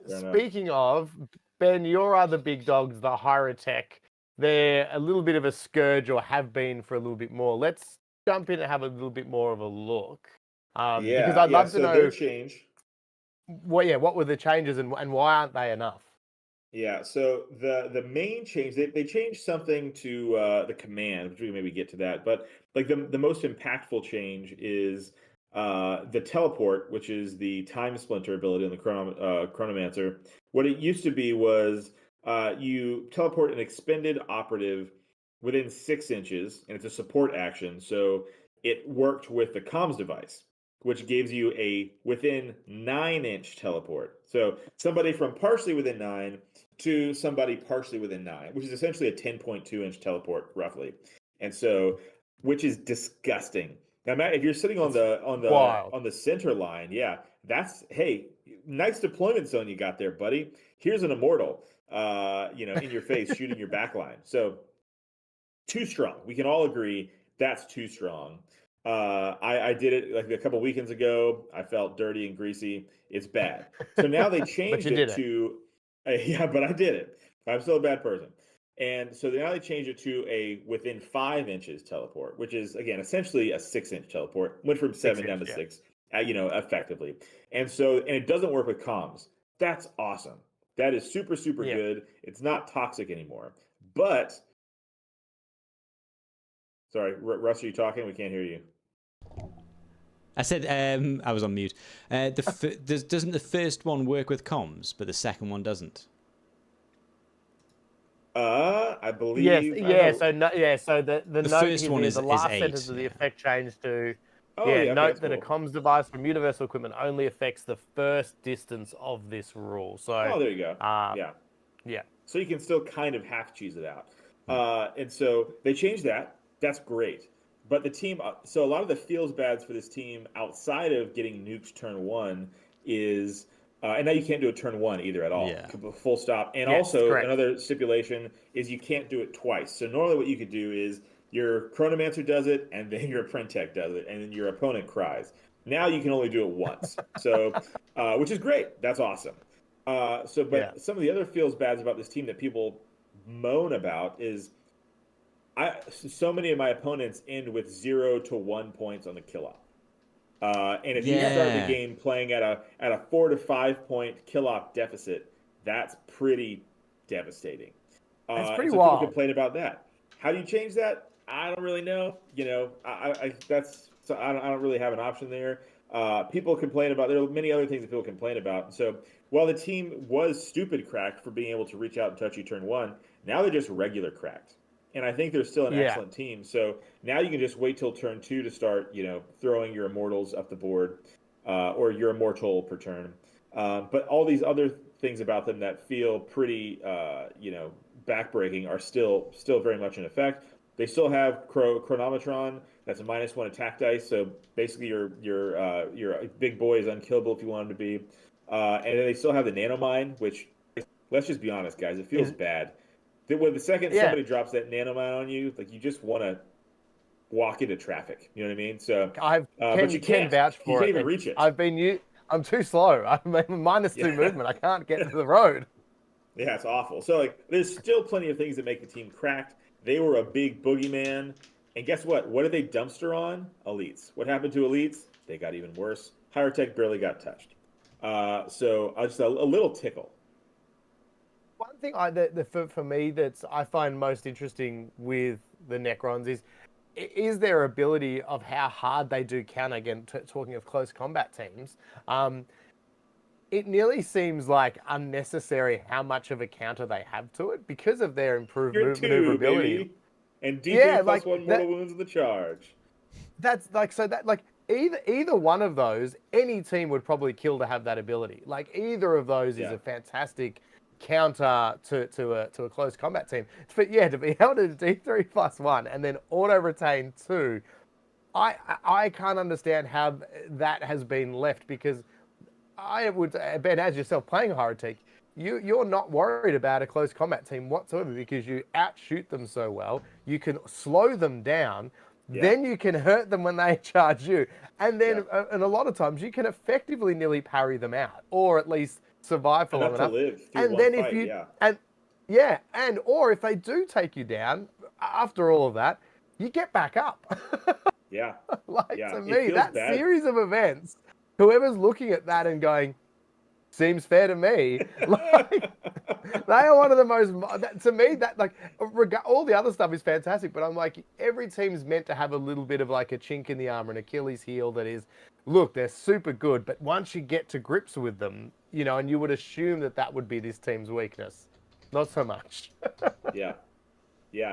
Speaking of, Ben, your other big dogs, the Hierotek, they're a little bit of a scourge, or have been for a little bit more. Let's jump in and have a little bit more of a look. Because I'd love to know their change. What were the changes, and why aren't they enough? Yeah, so the main change, they changed something to the command, which we can maybe get to that. But like the most impactful change is the teleport, which is the time splinter ability on the chronomancer. What it used to be was you teleport an expended operative within 6 inches, and it's a support action. So it worked with the comms device, which gives you a within 9-inch teleport. So somebody from partially within 9 to somebody partially within 9, which is essentially a 10.2-inch teleport, roughly. And so, which is disgusting. Now, Matt, if you're sitting on the center line, that's, hey, nice deployment zone you got there, buddy. Here's an immortal, in your face, shooting your back line. So, too strong. We can all agree that's too strong. I did it like a couple weekends ago. I felt dirty and greasy. It's bad. So now they changed it to but I did it. I'm still a bad person. And so now they changed it to a within 5 inches teleport, which is, again, essentially a 6-inch teleport. Went from 7 down to 6, effectively. And it doesn't work with comms. That's awesome. That is super, super good. It's not toxic anymore. But sorry, Russ, are you talking? We can't hear you. I said I was on mute. Doesn't the first one work with comms, but the second one doesn't? I believe. Yes. So the note first one is the last 8, sentence of the effect changed to. Okay, note that cool. a comms device from Universal Equipment only affects the first distance of this rule. So. Oh, there you go. Yeah. So you can still kind of half cheese it out. And so they changed that. That's great. But the team, so a lot of the feels bads for this team outside of getting nuked turn one is, and now you can't do a turn one either at all. Yeah. Full stop. And Yes, also correct. another stipulation is you can't do it twice. So normally what you could do is your Chronomancer does it, and then your Printech does it, and then your opponent cries. Now you can only do it once. So, which is great. That's awesome. But some of the other feels bads about this team that people moan about is so many of my opponents end with 0 to 1 points on the kill off. And if you start the game playing at a 4 to 5 point kill off deficit, that's pretty devastating. That's pretty so wild. People complain about that. How do you change that? I don't really know. I don't really have an option there. People complain about, there are many other things that people complain about. So while the team was stupid cracked for being able to reach out and touch you turn one, now they're just regular cracked. And I think they're still an excellent team. So now you can just wait till turn two to start, throwing your immortals up the board, or your immortal per turn. But all these other things about them that feel pretty, backbreaking are still very much in effect. They still have Chronometron. That's a -1 attack dice. So basically, your big boy is unkillable if you want him to be. And then they still have the Nanomine, which, let's just be honest, guys, it feels bad. When the second somebody drops that Nanomine on you, like, you just want to walk into traffic. You know what I mean? So but you can't vouch for you can't it. even reach it. I'm too slow. I'm -2 movement. I can't get to the road. Yeah, it's awful. So, there's still plenty of things that make the team cracked. They were a big boogeyman. And guess what? What did they dumpster on? Elites. What happened to Elites? They got even worse. Hierotek barely got touched. So, just a little tickle. One thing for me I find most interesting with the Necrons is their ability of how hard they do counter. Again, talking of close combat teams, it nearly seems like unnecessary how much of a counter they have to it because of their improved maneuverability. Baby. And DP plus 1 mortal wounds in the charge. That's either one of those, any team would probably kill to have that ability. Like, either of those is a fantastic counter to a close combat team. But to be able to D3 plus 1 and then auto retain 2, I can't understand how that has been left, because I would bet, as yourself playing Hierotek, you're not worried about a close combat team whatsoever, because you outshoot them so well. You can slow them down. Then you can hurt them when they charge you. And then and a lot of times you can effectively nearly parry them out, or at least survive for long enough. To live through and one then fight, or if they do take you down after all of that, you get back up. To me, that series of events, whoever's looking at that and going, seems fair to me. They are one of the most, to me, all the other stuff is fantastic, but I'm like, every team's meant to have a little bit of like a chink in the armor, an Achilles heel that is, look, they're super good, but once you get to grips with them, and you would assume that would be this team's weakness. Not so much. Yeah,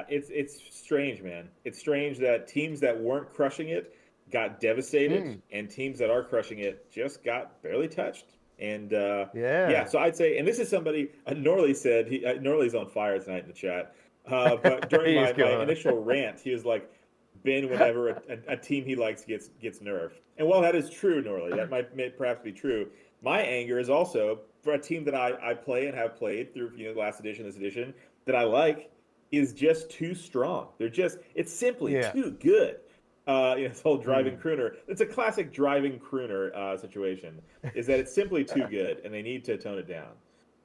it's strange, man. It's strange that teams that weren't crushing it got devastated, and teams that are crushing it just got barely touched. And so I'd say, and this is somebody, Norley said, Norley's on fire tonight in the chat, but during my initial rant, he was like, Ben, whenever a team he likes gets nerfed. And while that is true, Norley, that might perhaps be true, my anger is also for a team that I play and have played through last edition, this edition, that I like, is just too strong. It's simply too good. This whole driving crooner. It's a classic driving crooner situation, is that it's simply too good, and they need to tone it down.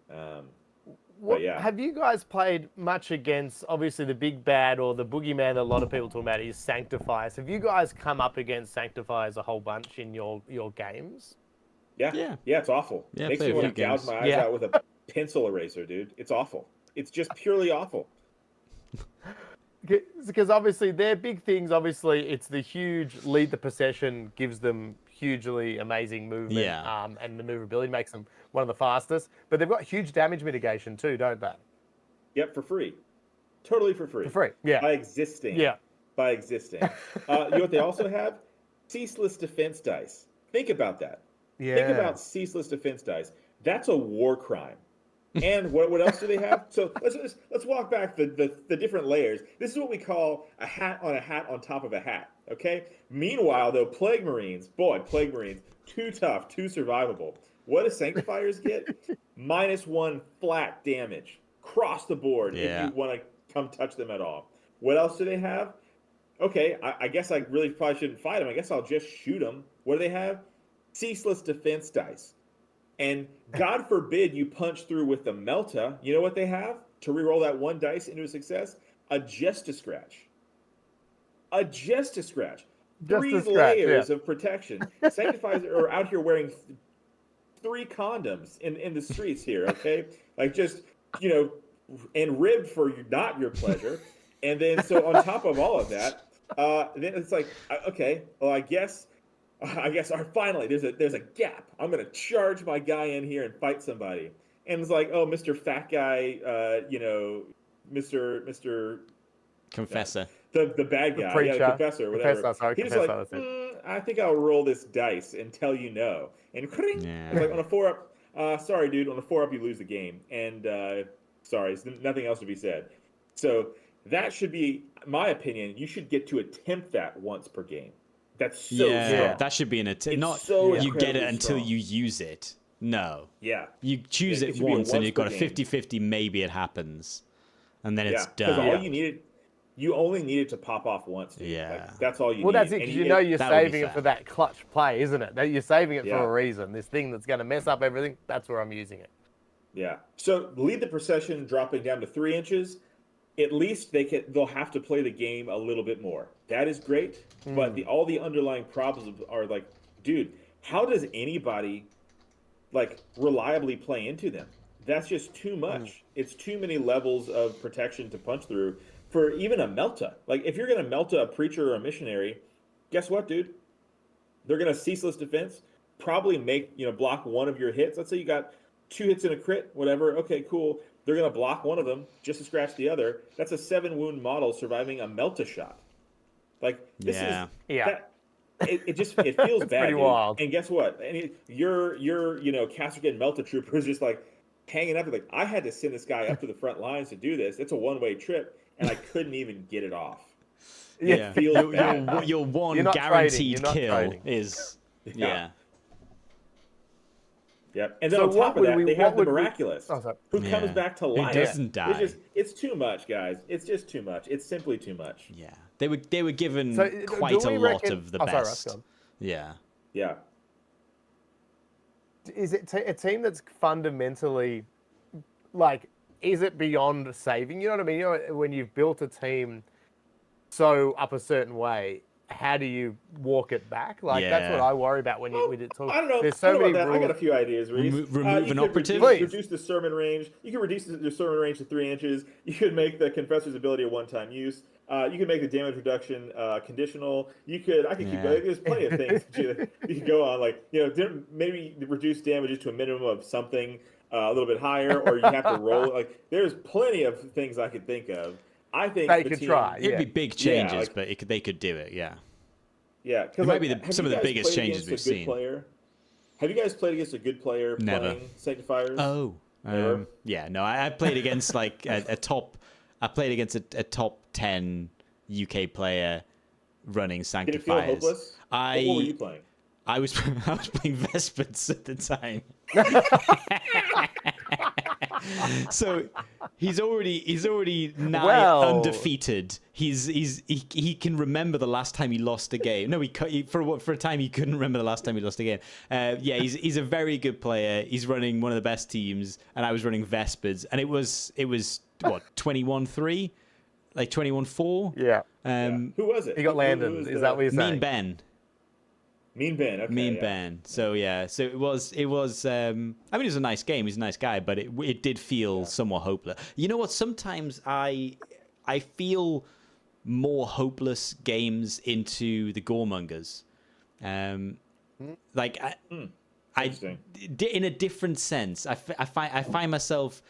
Have you guys played much against, obviously, the big bad or the boogeyman that a lot of people talk about is Sanctifiers? Have you guys come up against Sanctifiers a whole bunch in your games? Yeah, it's awful. Yeah, Makes me want to gouge my eyes out with a pencil eraser, dude. It's awful. It's just purely awful. Because obviously their big things, obviously it's the huge lead the possession, gives them hugely amazing movement, and maneuverability, makes them one of the fastest. But they've got huge damage mitigation too, don't they? Yep, for free. Totally for free. For free, yeah. By existing. You know what they also have? Ceaseless defense dice. Think about that. Yeah. Think about ceaseless defense dice. That's a war crime. And what else do they have? So let's walk back the different layers. This is what we call a hat on top of a hat. Okay. Meanwhile, though, Plague Marines, too tough, too survivable. What do Sanctifiers get? -1 flat damage across the board if you want to come touch them at all. What else do they have? Okay, I guess I really probably shouldn't fight them. I guess I'll just shoot them. What do they have? Ceaseless defense dice. And God forbid you punch through with the Melta. You know what they have to reroll that 1 dice into a success? A Just to Scratch. A Just to Scratch. Three layers of protection. Sanctifiers are out here wearing 3 condoms in the streets here, okay? Like just, and ribbed for not your pleasure. And then so on top of all of that, then it's like, okay, well, I guess finally there's a gap. I'm gonna charge my guy in here and fight somebody. And it's like, oh, Mr. Fat Guy, Mr. Confessor. The bad guy, the confessor, whatever. He's like, confessor. I think I'll roll this dice and tell you no. And it's like on a 4-up, sorry, dude, on a 4-up you lose the game. And sorry, there's nothing else to be said. So that should be, my opinion, you should get to attempt that once per game. That's so strong. That should be an attempt. Not so you get it until strong. you use it. No. Yeah. You choose it once and you've got a 50-50, maybe it happens. And then it's done. Because all you only needed to pop off once. Dude. Yeah. Like, that's all you need. Well, that's it, because you're saving it for that clutch play, isn't it? That you're saving it for a reason. This thing that's going to mess up everything, that's where I'm using it. Yeah. So lead the procession dropping down to 3 inches. At least they'll have to play the game a little bit more. That is great. But all the underlying problems are like, dude, how does anybody reliably play into them? That's just too much. It's too many levels of protection to punch through for even a Melta. Like, if you're going to Melta a preacher or a missionary, guess what, dude? They're going to ceaseless defense, probably block 1 of your hits. Let's say you got 2 hits and a crit, whatever. Okay, cool. They're going to block 1 of them just to scratch the other. That's a 7-wound model surviving a Melta shot. Like, this is... Yeah. It feels bad, pretty wild. And guess what? Your Castergan Melta Trooper is just like hanging up. Like, I had to send this guy up to the front lines to do this. It's a one-way trip, and I couldn't even get it off. Yeah. It feels bad. Your one You're not guaranteed trading. kill is... Yeah. Yep. And then on top of that, they have the Miraculous, who comes back to life. Who doesn't die. It's too much, guys. It's just too much. It's simply too much. Yeah. They were given quite a lot of the best. Yeah. Yeah. Is it a team that's fundamentally, is it beyond saving? You know what I mean? When you've built a team so up a certain way, how do you walk it back? That's what I worry about when we did talk. I don't know. There's so many rules. I got a few ideas. Remove an operative? Reduce the sermon range. You can reduce the sermon range to 3 inches. You could make the confessor's ability a one-time use. You can make the damage reduction conditional. I could keep going. There's plenty of things you can go on. Maybe reduce damages to a minimum of something a little bit higher, or you have to roll. There's plenty of things I could think of. I think they could try. It'd be big changes, but they could do it. Yeah. Yeah, because it might be some of the biggest changes we've seen. Have you guys played against a good player playing Sanctifiers? Oh, yeah. No, I played against a top. I played against a top 10 UK player running Sanctifiers. Did it feel hopeless? What were you playing? I was playing Vespers at the time. So he's already nigh undefeated. He can remember the last time he lost a game. No, for a time he couldn't remember the last time he lost a game. He's a very good player. He's running one of the best teams, and I was running Vespers, and it was what 21-3, 21-4. Yeah. Who was it? He got Landon. Is that what you're saying? Mean Ben. Mean Ben, okay. Mean Ben. So so it was. I mean, it was a nice game. He's a nice guy, but it did feel somewhat hopeless. You know what? Sometimes I feel more hopeless games into the Goremongers. In a different sense, I find myself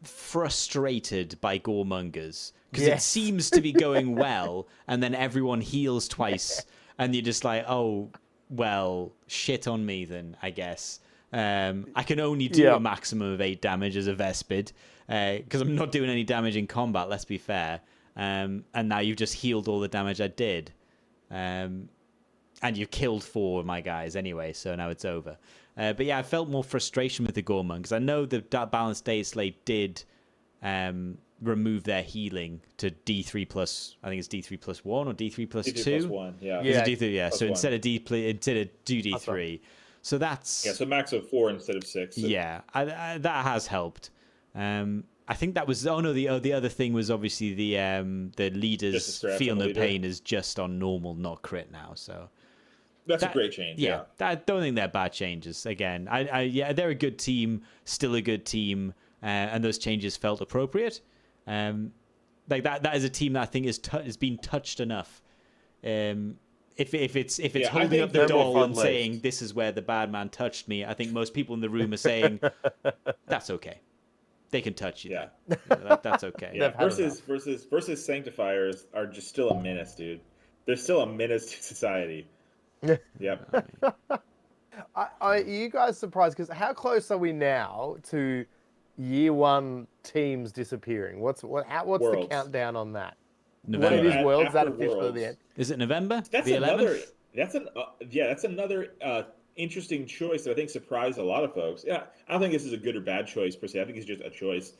frustrated by Goremongers because it seems to be going well, and then everyone heals twice. And you're just like, oh, well, shit on me then, I guess. I can only do a maximum of 8 damage as a Vespid, because I'm not doing any damage in combat, let's be fair. And now you've just healed all the damage I did. And you've killed 4 of my guys anyway, so now it's over. But yeah, I felt more frustration with the Gorman, because I know the Balanced Day Slate did remove their healing to D3 plus, I think it's D3 plus 1 or D3 plus D3 2. plus 1, yeah. Yeah, D3, yeah. So 1. instead of do D3. So that's... Yeah, so max of 4 instead of 6. So. Yeah, that has helped. I think that was... Oh, no, the other thing was obviously the leaders feel no pain is just on normal, not crit now, so... That's a great change, yeah. I don't think they're bad changes. Again, yeah, they're a good team, still a good team, and those changes felt appropriate. Like that is a team that I think is been touched enough. If it's holding up the doll and saying this is where the bad man touched me, I think most people in the room are saying that's okay. They can touch you. Yeah, that's okay. Yeah. Versus Sanctifiers are just still a menace, dude. They're still a menace to society. Yep. Are you guys surprised? Because how close are we now to year 1 teams disappearing? What's the countdown on that? November. When it is Worlds, that officially Worlds. the end. Is it November? That's the another. 11th? That's another interesting choice that I think surprised a lot of folks. Yeah, I don't think this is a good or bad choice per se. I think it's just a choice.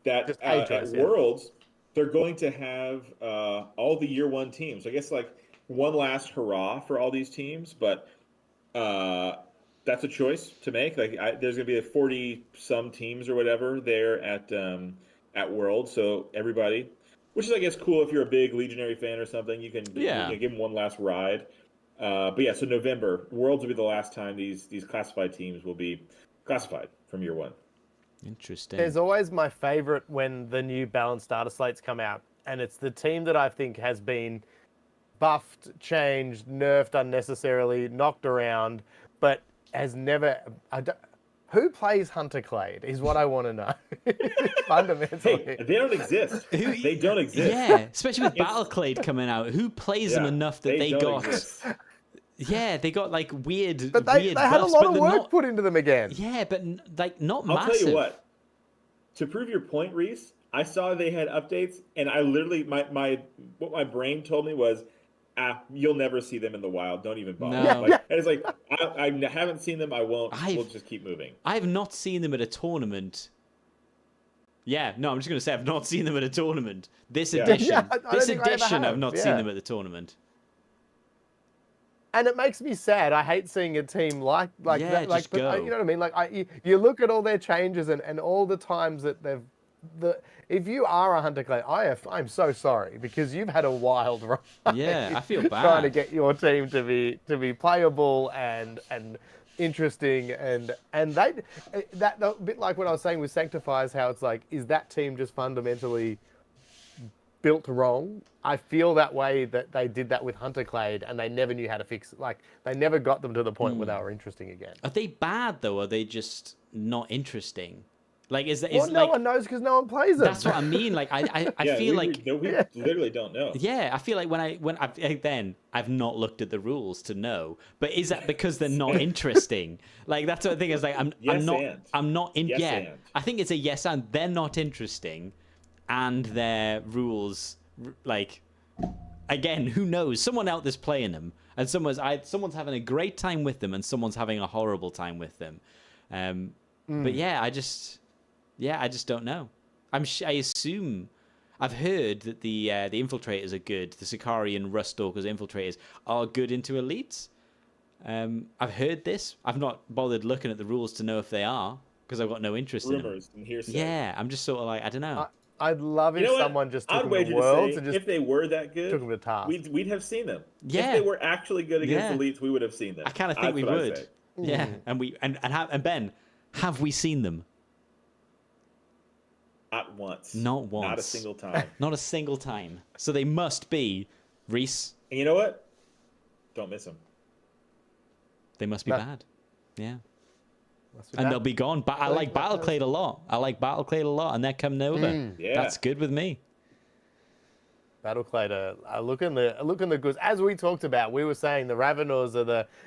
That at Worlds, they're going to have all the year 1 teams. I guess like one last hurrah for all these teams, but that's a choice to make. Like there's going to be 40 some teams or whatever there at World, so everybody, which is I guess cool if you're a big Legionary fan or something. You can give them one last ride. But yeah, so November Worlds will be the last time these classified teams will be classified from year 1. Interesting. There's always my favorite when the new balanced data slates come out, and it's the team that I think has been buffed, changed, nerfed unnecessarily, knocked around, but has never... Who plays Hunter Clade is what I want to know. Fundamentally. Hey, they don't exist. They don't exist. Yeah, especially with Battle Clade coming out. Who plays them enough that they got... Exist. Yeah, they got like weird But they weird had buffs, a lot of work not... put into them again. Yeah, but like not I'll massive. tell you what. To prove your point, Reese, I saw they had updates, and I literally... what my brain told me was, you'll never see them in the wild. Don't even bother. No. And it's like, I haven't seen them. I won't. We'll just keep moving. I have not seen them at a tournament. Yeah, no, I'm just going to say I've not seen them at a tournament. This edition, I've not seen them at the tournament. And it makes me sad. I hate seeing a team like that. Like, just go. You know what I mean? Like, you look at all their changes and all the times that they've... If you are a Hunter Clay, I'm so sorry because you've had a wild ride. Yeah, I feel bad trying to get your team to be playable and interesting and that a bit like what I was saying with Sanctifiers, how it's like, is that team just fundamentally built wrong? I feel that way that they did that with Hunter Clade and they never knew how to fix it. Like they never got them to the point where they were interesting again. Are they bad though? Or are they just not interesting? Like, no one knows because no one plays them. That's what I mean. Like, I feel like we literally don't know. Yeah, I feel like I've not looked at the rules to know. But is that because they're not interesting? Like that's what I think is like I'm not in. I think it's a yes and they're not interesting, and their rules like again who knows? Someone out there's playing them, and someone's having a great time with them, and someone's having a horrible time with them. But yeah, I just don't know. I assume I've heard that the infiltrators are good. The Sicarii and Ruststalkers infiltrators are good into elites. I've heard this. I've not bothered looking at the rules to know if they are because I've got no interest in them. Rumors and hearsay. Yeah, I'm just sort of like I don't know. I'd love if someone just took them to Worlds and just if they were that good, took them to task. We'd have seen them. Yeah. If they were actually good against elites, we would have seen them. I kind of think we would. Yeah, and Ben, have we seen them? Not once. Not once. Not a single time. Not a single time. So they must be, Reese. And you know what? Don't miss them. They must be bad. Yeah. And they'll be gone. But I like Battleclade a lot. And they're coming over. Yeah. That's good with me. Battleclad are looking the goods. As we talked about, we were saying the Ravenors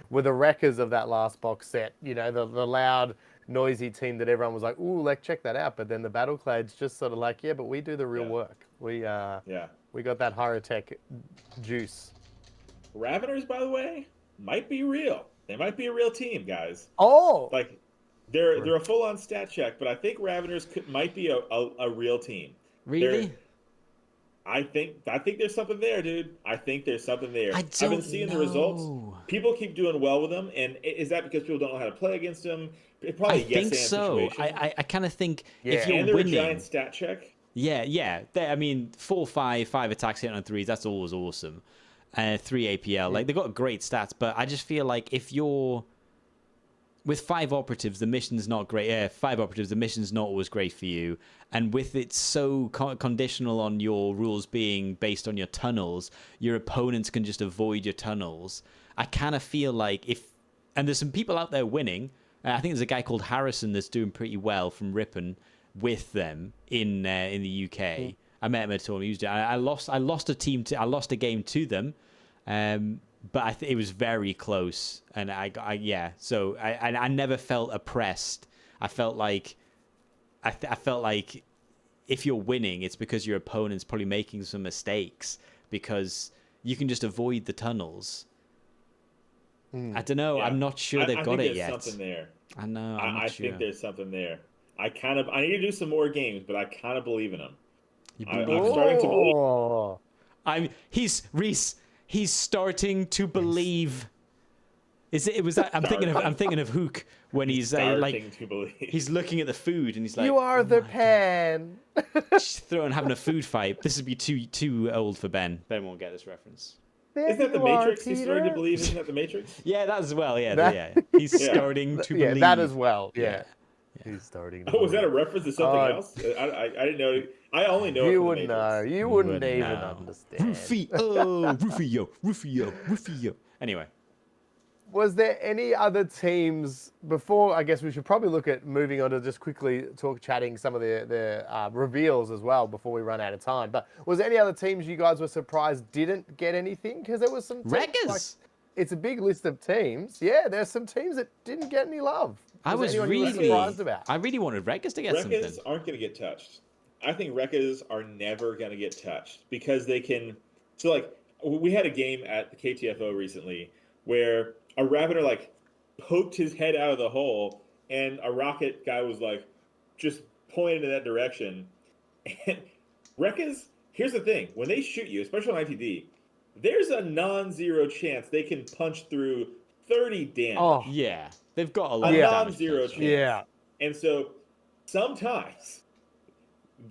were the wreckers of that last box set. You know, the loud, noisy team that everyone was like, ooh, like check that out. But then the Battleclad's just sort of like, yeah, but we do the real work. We got that Hierotek juice. Raveners, by the way, might be real. They might be a real team, guys. Oh, Like they're a full-on stat check, but I think Raveners might be a real team. Really? I think there's something there, dude. I think there's something there. I've been seeing the results. People keep doing well with them, and is that because people don't know how to play against them? It's probably I think so. I kind of think if you're and they're winning, a giant stat check. Yeah. I mean, 4/5 attacks hit on 3s. That's always awesome. 3 APL, like they've got great stats, but I just feel like if you're with 5 operatives, the mission's not great. 5 operatives, the mission's not always great for you. And with it so conditional on your rules being based on your tunnels, your opponents can just avoid your tunnels. I kind of feel like and there's some people out there winning. I think there's a guy called Harrison that's doing pretty well from Ripon with them in the UK. I met him at a tournament. I lost a game to them. But it was very close, and So I never felt oppressed. I felt like if you're winning, it's because your opponent's probably making some mistakes because you can just avoid the tunnels. I don't know. Yeah. I'm not sure they've got it yet. I think there's something there. I know. I think there's something there. I need to do some more games, but I kind of believe in them. I'm starting to believe. He's starting to believe. I'm thinking of Hook when he's he's looking at the food and he's like, "You are the pan." Having a food fight. This would be too old for Ben. Ben won't get this reference. Isn't that the Matrix? He's starting to believe. Isn't that the Matrix? Yeah, that as well. Yeah, He's starting to believe. Yeah, that as well. Yeah. He's starting. Was that a reference to something else? I didn't know. I only know. You wouldn't know. You wouldn't even understand. Rufio. Anyway, was there any other teams before? I guess we should probably look at moving on to just quickly chatting some of the reveals as well before we run out of time. But was there any other teams you guys were surprised didn't get anything? Because there was some teams, Wreckers. It's a big list of teams. Yeah, there's some teams that didn't get any love. I was really surprised about. I really wanted Wreckers to get something. Wreckers aren't going to get touched. I think Wreckers are never going to get touched because they can. So, like, we had a game at the KTFO recently where a Ravener, poked his head out of the hole and a rocket guy was, just pointed in that direction. And Wreckers, here's the thing. When they shoot you, especially on ITD, there's a non-zero chance they can punch through 30 damage. Oh, yeah. They've got a lot of non-zero chance. Yeah. And so sometimes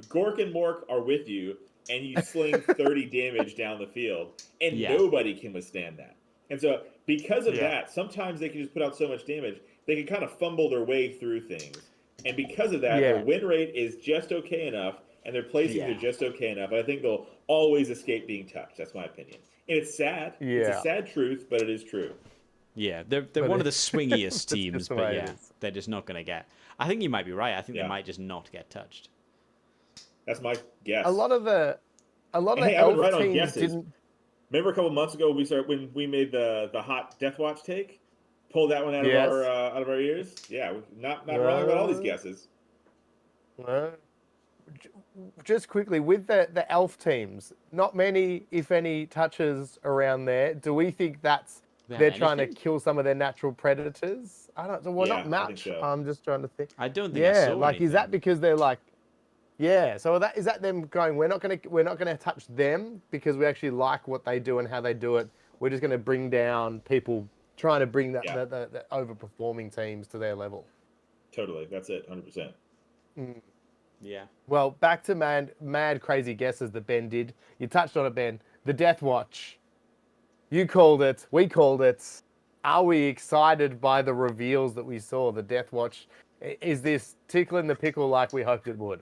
Gork and Mork are with you and you sling 30 damage down the field and nobody can withstand that. And so because of that, sometimes they can just put out so much damage, they can kind of fumble their way through things. And because of that, their win rate is just okay enough and their placings are just okay enough. I think they'll always escape being touched. That's my opinion. And it's sad. Yeah. It's a sad truth, but it is true. Yeah, they're one of the swingiest teams, but they're just not going to get. I think you might be right. I think they might just not get touched. That's my guess. A lot of the elf teams didn't. Remember a couple months ago when we made the hot Death Watch take, pulled that one out of our ears. Yeah, not wrong about all these guesses. Just quickly with the elf teams, not many, if any, touches around there. Do we think they're trying to kill some of their natural predators? I don't know. Well, not much. So. I'm just trying to think. I don't think. I saw anything. Is that because they're so is that them going? We're not gonna touch them because we actually like what they do and how they do it. We're just gonna bring down people trying to bring the overperforming teams to their level. Totally, that's it, 100%. Yeah. Well, back to mad crazy guesses that Ben did. You touched on it, Ben. The Death Watch. You called it. We called it. Are we excited by the reveals that we saw? The Death Watch. Is this tickling the pickle like we hoped it would?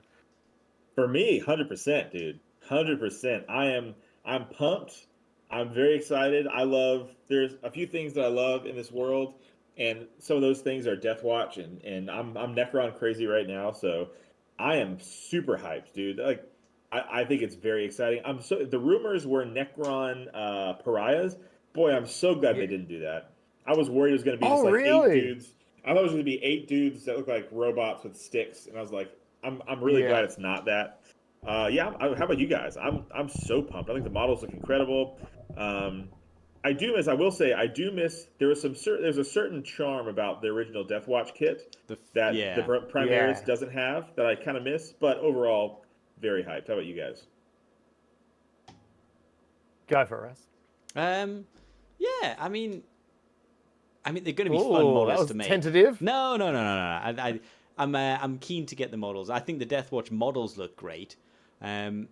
For me, 100%, dude. 100%. I'm pumped. I'm very excited. There's a few things that I love in this world, and some of those things are Death Watch, and I'm Necron crazy right now, so I am super hyped, dude. I think it's very exciting. The rumors were Necron pariahs. Boy, I'm so glad they didn't do that. I was worried it was going to be just like really? 8 dudes. I thought it was going to be 8 dudes that look like robots with sticks, and I was like, I'm really glad it's not that. How about you guys? I'm so pumped. I think the models look incredible. I will say I do miss. There's a certain charm about the original Death Watch kit that the Primaris doesn't have that I kind of miss. But overall, very hyped. How about you guys? Go for us. Yeah, I mean, they're going to be fun models to make. Tentative. No. I'm keen to get the models. I think the Death Watch models look great. I'm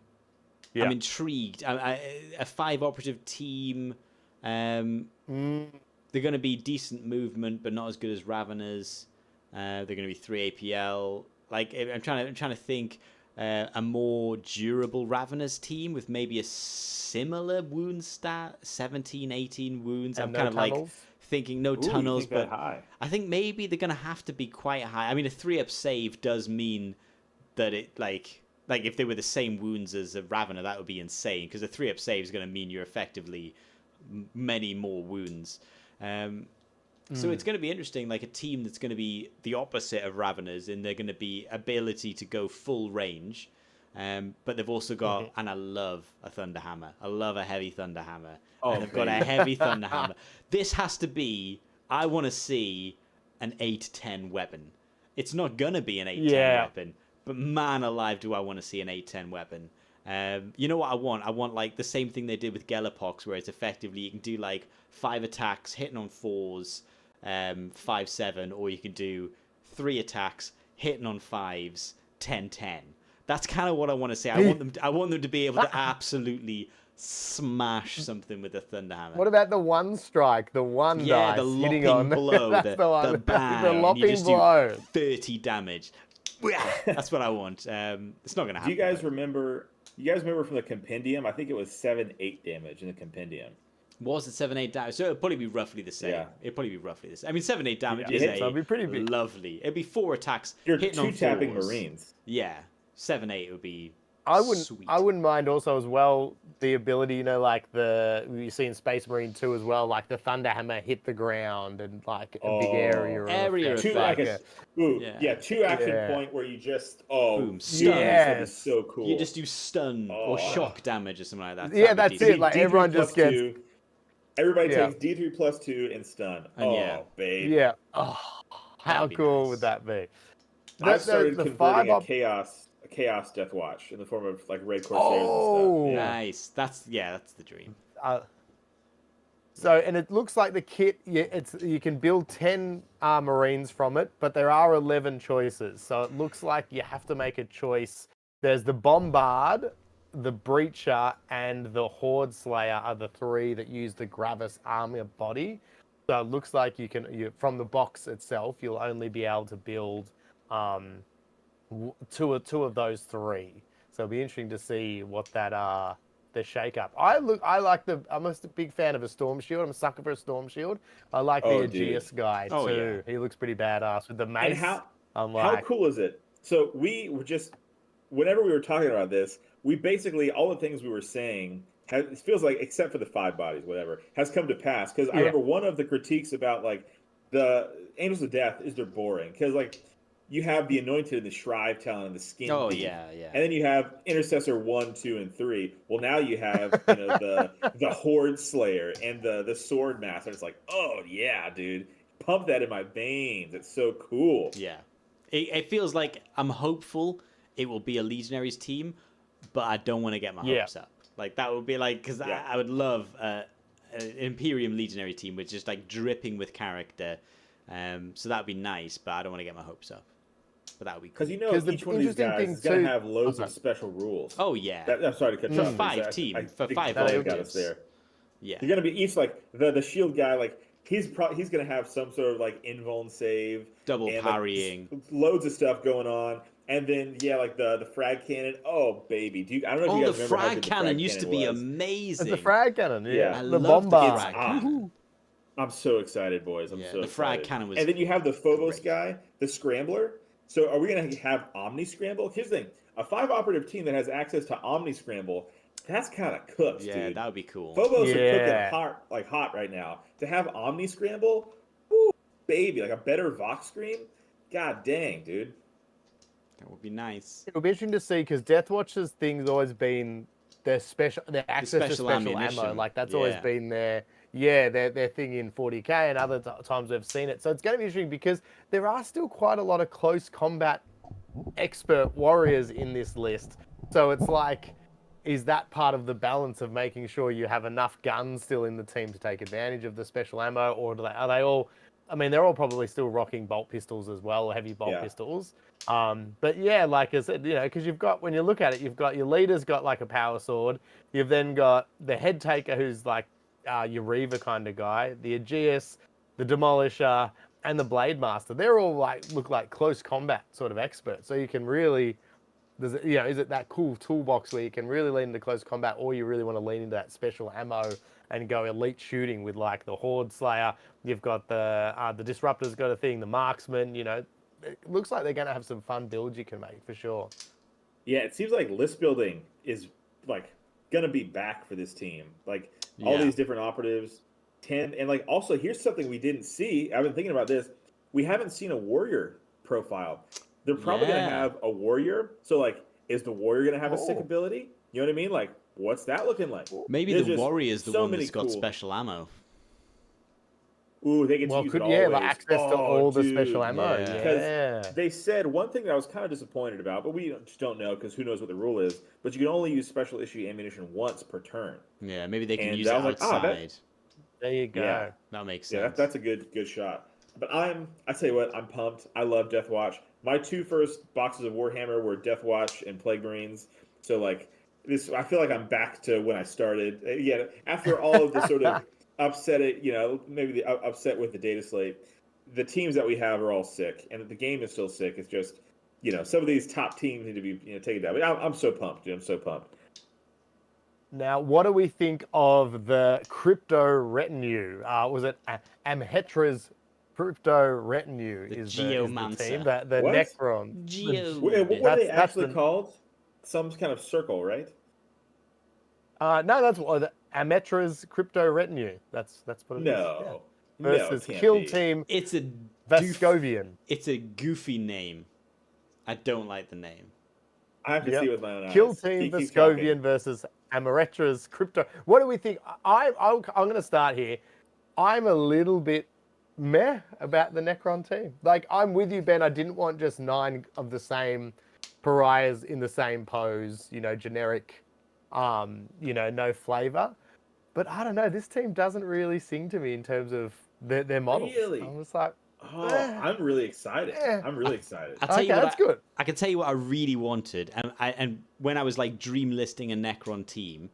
intrigued. A 5 operative team. They're going to be decent movement, but not as good as Raveners. They're going to be 3 APL. Like I'm trying to think a more durable Raveners team with maybe a similar wound stat, 17, 18 wounds. And I'm no kind of tunnels? like thinking no tunnels, but high. I think maybe they're going to have to be quite high. I mean, a 3-up save does mean that it like if they were the same wounds as a Ravener, that would be insane because a 3-up save is going to mean you're effectively many more wounds. So it's going to be interesting, like a team that's going to be the opposite of Raveners, and they're going to be ability to go full range, but they've also got, and I love a Thunderhammer. I love a heavy Thunderhammer. Oh, and they've got a heavy Thunderhammer. This has to be, I want to see an 8-10 weapon. It's not going to be an 8-10 weapon, but man alive, do I want to see an 8-10 weapon. You know what I want? I want like the same thing they did with Gelapox, where it's effectively you can do like 5 attacks hitting on 4s, 5-7, or you can do 3 attacks hitting on 5s, 10-10. That's kind of what I want to say. I want them to be able to absolutely smash something with a Thunderhammer. What about the one strike, the one dice the hitting lopping on blow, the bang, the lopping you just blow. do 30 damage. That's what I want. It's not going to happen. Do you guys remember? You guys remember from the compendium? I think it was 7-8 damage in the compendium. Was it 7-8 damage? So it'll probably be roughly the same. Yeah. It'll probably be roughly the same. I mean, 7-8 damage Yeah, is that'd be pretty big. lovely. It'd be 4 attacks. You're hitting on 2-tapping 4s. Marines. Yeah, 7-8 would be. Sweet. I wouldn't mind also as well the ability, you know, like you see in Space Marine 2 as well, like the Thunderhammer hit the ground and like a big area. Area effect. effect. Two action point where you just boom, stun. That'd be so cool. You just do stun or shock damage or something like that. Yeah, That'd that's be decent. it. Like D3 everyone plus just gets. 2. Everybody Yeah. takes D3 plus 2 and stun. And babe. Yeah. Oh, how That'd be cool nice. would that be? I've started the converting a 5-up chaos Death Watch in the form of like Red Corsairs and stuff. Yeah. Nice. That's the dream. So, and it looks like the kit, you can build 10 Marines from it, but there are 11 choices. So it looks like you have to make a choice. There's the Bombard, the Breacher, and the Horde Slayer are the 3 that use the Gravis armor body. So it looks like from the box itself, you'll only be able to build two of those 3. So it'll be interesting to see what that the shake up. I'm a big fan of a Storm Shield. I'm a sucker for a Storm Shield. I like the Aegeus guy too. He looks pretty badass with the mace. And how cool is it? So we were just, whenever we were talking about this, we basically, all the things we were saying, it feels like, except for the 5 bodies, whatever, has come to pass. Because I remember one of the critiques about like the Angels of Death is they're boring. Because like, you have the Anointed and the Shrive Talon and the Skin Thief. Yeah. And then you have Intercessor 1, 2, and 3. Well, now you have the Horde Slayer and the Sword Master. It's like, oh yeah, dude, pump that in my veins. It's so cool. Yeah, it feels like I'm hopeful it will be a Legionaries team, but I don't want to get my hopes up. Like that would be like, because I would love an Imperium Legionary team with just like dripping with character. So that would be nice, but I don't want to get my hopes up. But that would be cool. Because each one of these guys is going to have loads of special rules. Oh, yeah. I'm sorry to cut you off. For 5 team, for 5 got us objectives. there. Yeah. You're going to be each like the shield guy, like he's going to have some sort of like invuln save, double and, parrying, like, loads of stuff going on. And then like the frag cannon. Oh baby, I don't know if you guys the remember how frag good the cannon frag used to cannon be was. amazing. The frag cannon, Yeah. I the love the Bombard. frag cannon. I'm so excited, boys. I'm so excited. The frag cannon was. And then you have the Phobos great. guy, the Scrambler. So are we going to have Omni Scramble? Here's the thing. a 5 operative team that has access to Omni Scramble. That's kind of cooked, Yeah, dude. that would be cool. Phobos are Yeah. cooking hot right now. To have Omni Scramble, woo, baby, like a better Vox Scream. God dang, dude. That would be nice. It'll be interesting to see because Deathwatch's thing's always been their access to special special ammo. ammunition. Like that's always Yeah. been their thing in 40k, and other times we've seen it. So it's going to be interesting because there are still quite a lot of close combat expert warriors in this list. So it's like, is that part of the balance of making sure you have enough guns still in the team to take advantage of the special ammo, or are they all? I mean, they're all probably still rocking bolt pistols as well, or heavy bolt pistols. But yeah, like I said, because you've got, when you look at it, you've got your leader's got like a power sword. You've then got the head taker who's like your Reaver kind of guy, the Aegeus, the Demolisher, and the Blade Master. They're all look like close combat sort of experts. So you can really, is it that cool toolbox where you can really lean into close combat, or you really want to lean into that special ammo and go elite shooting with like the Horde Slayer. You've got the Disruptor's got a thing, the Marksman. It looks like they're going to have some fun builds you can make for sure. Yeah, it seems like list building is like gonna be back for this team. Like all these different operatives, 10, and like also here's something we didn't see. I've been thinking about this. We haven't seen a warrior profile. They're probably gonna have a warrior. So like, is the warrior gonna have a sick ability? You know what I mean? Like, what's that looking like? Maybe There's the just warrior is the so one many that's got cool- special ammo. Ooh, they get to use it always. like access to all the special ammo. yeah. Because they said one thing that I was kind of disappointed about, but we just don't know because who knows what the rule is. But you can only use special issue ammunition once per turn. Yeah, maybe they can And use it I was like, outside. There you go. Yeah. That makes Yeah, sense. that's a good shot. But I tell you what, I'm pumped. I love Deathwatch. My 2 first boxes of Warhammer were Deathwatch and Plague Marines. So like this, I feel like I'm back to when I started. Yeah, after all of the sort of upset, maybe the upset with the data slate, the teams that we have are all sick, and the game is still sick. It's just, some of these top teams need to be taken down. But I'm so pumped, dude. I'm so pumped. Now, what do we think of the Crypto Retinue? Was it Amhetra's Crypto Retinue? The is the Geomancer. team, the What? Necron. What were they That's actually the- called? Some kind of circle, right? No, that's what the Amhetra's Crypto Retinue. That's what it is. No. Yeah. Versus can't Kill be. Team It's a Vascovian. It's a goofy name. I don't like the name. I have to see it with my own eyes. Kill Team Keep Vascovian talking. versus Amhetra's Crypto. What do we think? I'm going to start here. I'm a little bit meh about the Necron team. Like, I'm with you, Ben. I didn't want just 9 of the same pariahs in the same pose, generic, no flavor. But I don't know. This team doesn't really sing to me in terms of their models. Really? I was like, I'm really excited. Eh. I'm really excited. I'll tell okay, you what that's good. I can tell you what I really wanted, and when I was like dream listing a Necron team,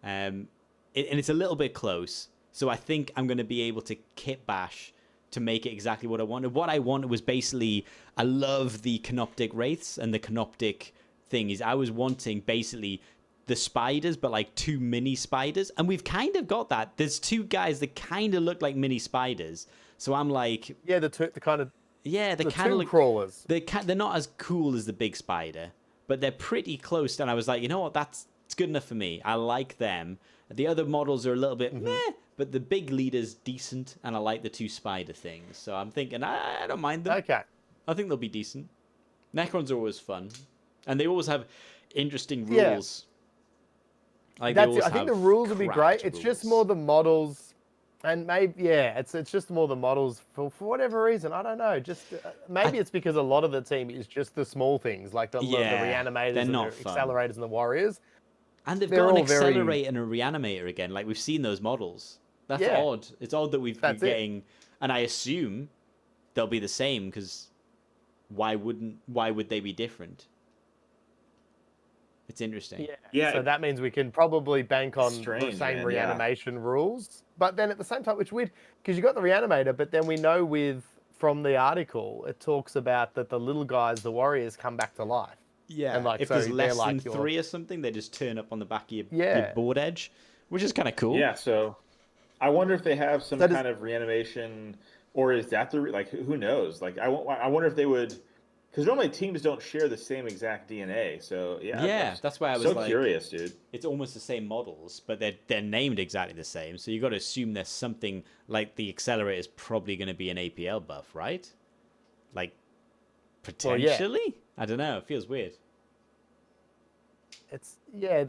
and it's a little bit close, so I think I'm going to be able to kit bash to make it exactly what I wanted. What I wanted was basically, I love the Canoptic Wraiths, and the Canoptic thing is I was wanting basically the spiders, but like 2 mini spiders, and we've kind of got that. There's 2 guys that kind of look like mini spiders, so I'm like, Yeah, the kind of yeah, they the kind of tomb look. crawlers. They're not as cool as the big spider, but they're pretty close. And I was like, you know what? It's good enough for me. I like them. The other models are a little bit meh, but the big leader's decent, and I like the 2 spider things. So I'm thinking, I don't mind them. Okay. I think they'll be decent. Necrons are always fun, and they always have interesting Yeah. rules. Like That's it. I think the rules will be great. It's just more the models, and maybe it's just more the models for whatever reason. I don't know. Just maybe it's because a lot of the team is just the small things like the reanimators they're and not the fun. accelerators and the warriors. And they've they're got an all very- accelerator and a reanimator again. Like we've seen those models. That's Yeah. odd. It's odd that we've been That's it. getting, and I assume they'll be the same because why would they be different? It's interesting. Yeah, So that means we can probably bank on the strange, same man, reanimation rules. But then at the same time, which weird, because you got the reanimator, but then we know from the article, it talks about that the little guys, the warriors, come back to life. Yeah, And, like, if so there's they're less like than your- 3 or something, they just turn up on the back of your Yeah. board edge, which is kind of cool. Yeah, so I wonder if they have some So does- kind of reanimation, or is that who knows? Like I wonder if they would Because normally teams don't share the same exact DNA. So Yeah, that's why I was so like, curious, dude. it's almost the same models, but they're named exactly the same. So you got to assume there's something like the accelerator is probably going to be an APL buff, right? Like potentially. I don't know. It feels weird. It's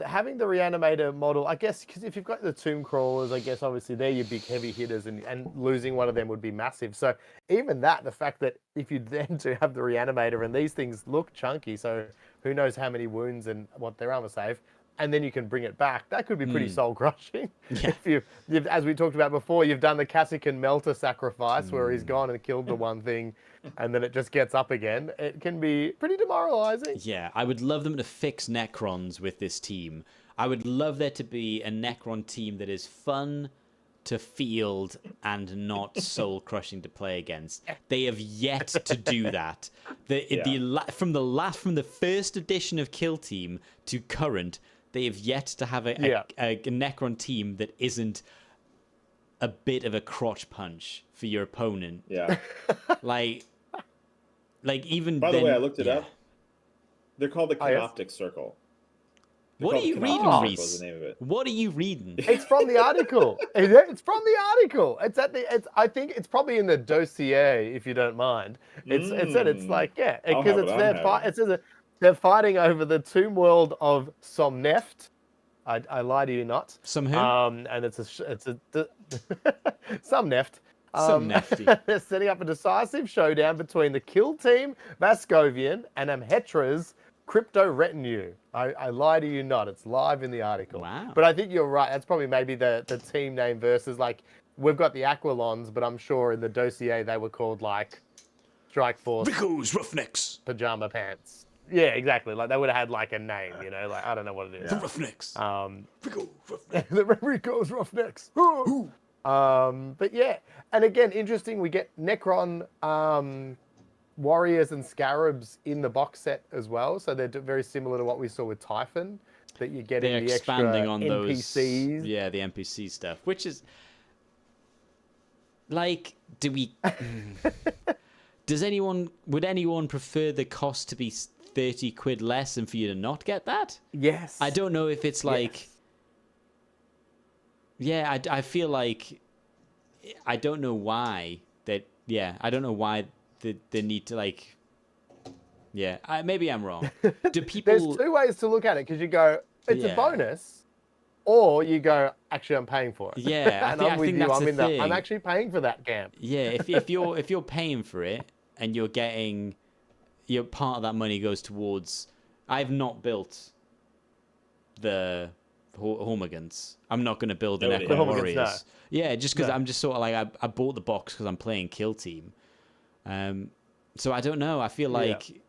having the reanimator model, I guess, because if you've got the tomb crawlers, I guess obviously they're your big heavy hitters, and losing one of them would be massive. So even that, the fact that if you then to have the reanimator, and these things look chunky, so who knows how many wounds and what their armor save, and then you can bring it back, that could be pretty soul crushing. Yeah. If you've, as we talked about before, you've done the Cassican Melter sacrifice where he's gone and killed the one thing, and then it just gets up again. It can be pretty demoralizing. Yeah, I would love them to fix Necrons with this team. I would love there to be a Necron team that is fun to field and not soul-crushing to play against. They have yet to do that. From the first edition of Kill Team to current, they have yet to have a Necron team that isn't a bit of a crotch punch for your opponent. Yeah. Like even By the way, I looked it up. They're called the yes. Hierotek Circle. What are you reading, Reese? Reese? The name of it. What are you reading? It's from the article. It's from the article. I think it's probably in the dossier, if you don't mind. It said it's like because it says they're fighting over the tomb world of Somneft. I lie to you not. Some who? And it's a Somneft. Some nefty. They're setting up a decisive showdown between the Kill Team, Vascovian, and Amhetra's Crypto Retinue. I lie to you not. It's live in the article. Wow. But I think you're right. That's probably maybe the team name versus like we've got the Aquilons, but I'm sure in the dossier they were called like Strike Force Rico's Roughnecks. Pajama Pants. Yeah, exactly. Like they would have had like a name, you know, like I don't know what it is. The Roughnecks. Rico Roughnecks. The Rico's Roughnecks. But yeah, and again, interesting. We get Necron warriors and scarabs in the box set as well, so they're very similar to what we saw with Typhon. That you're getting They're the expanding extra on NPCs. those. Yeah, the NPC stuff, which is like, would anyone prefer the cost to be 30 quid less and for you to not get that? Yes. I don't know if it's like. Yes. Yeah, I feel like I don't know why that. Yeah, I don't know why the need to like. Yeah, maybe I'm wrong. Do people? There's two ways to look at it because you go, it's Yeah. a bonus, or you go, actually, I'm paying for it. Yeah, and I I'm with think you. that's I'm the in the. I'm thing. actually paying for that camp. Yeah, if you're paying for it and you're getting, your part of that money goes towards. I've not built the Hormigans. I'm not going to build the Nobody Necron has. Warriors. No. Yeah, just because No. I'm just sort of like I bought the box because I'm playing Kill Team. So I don't know. I feel like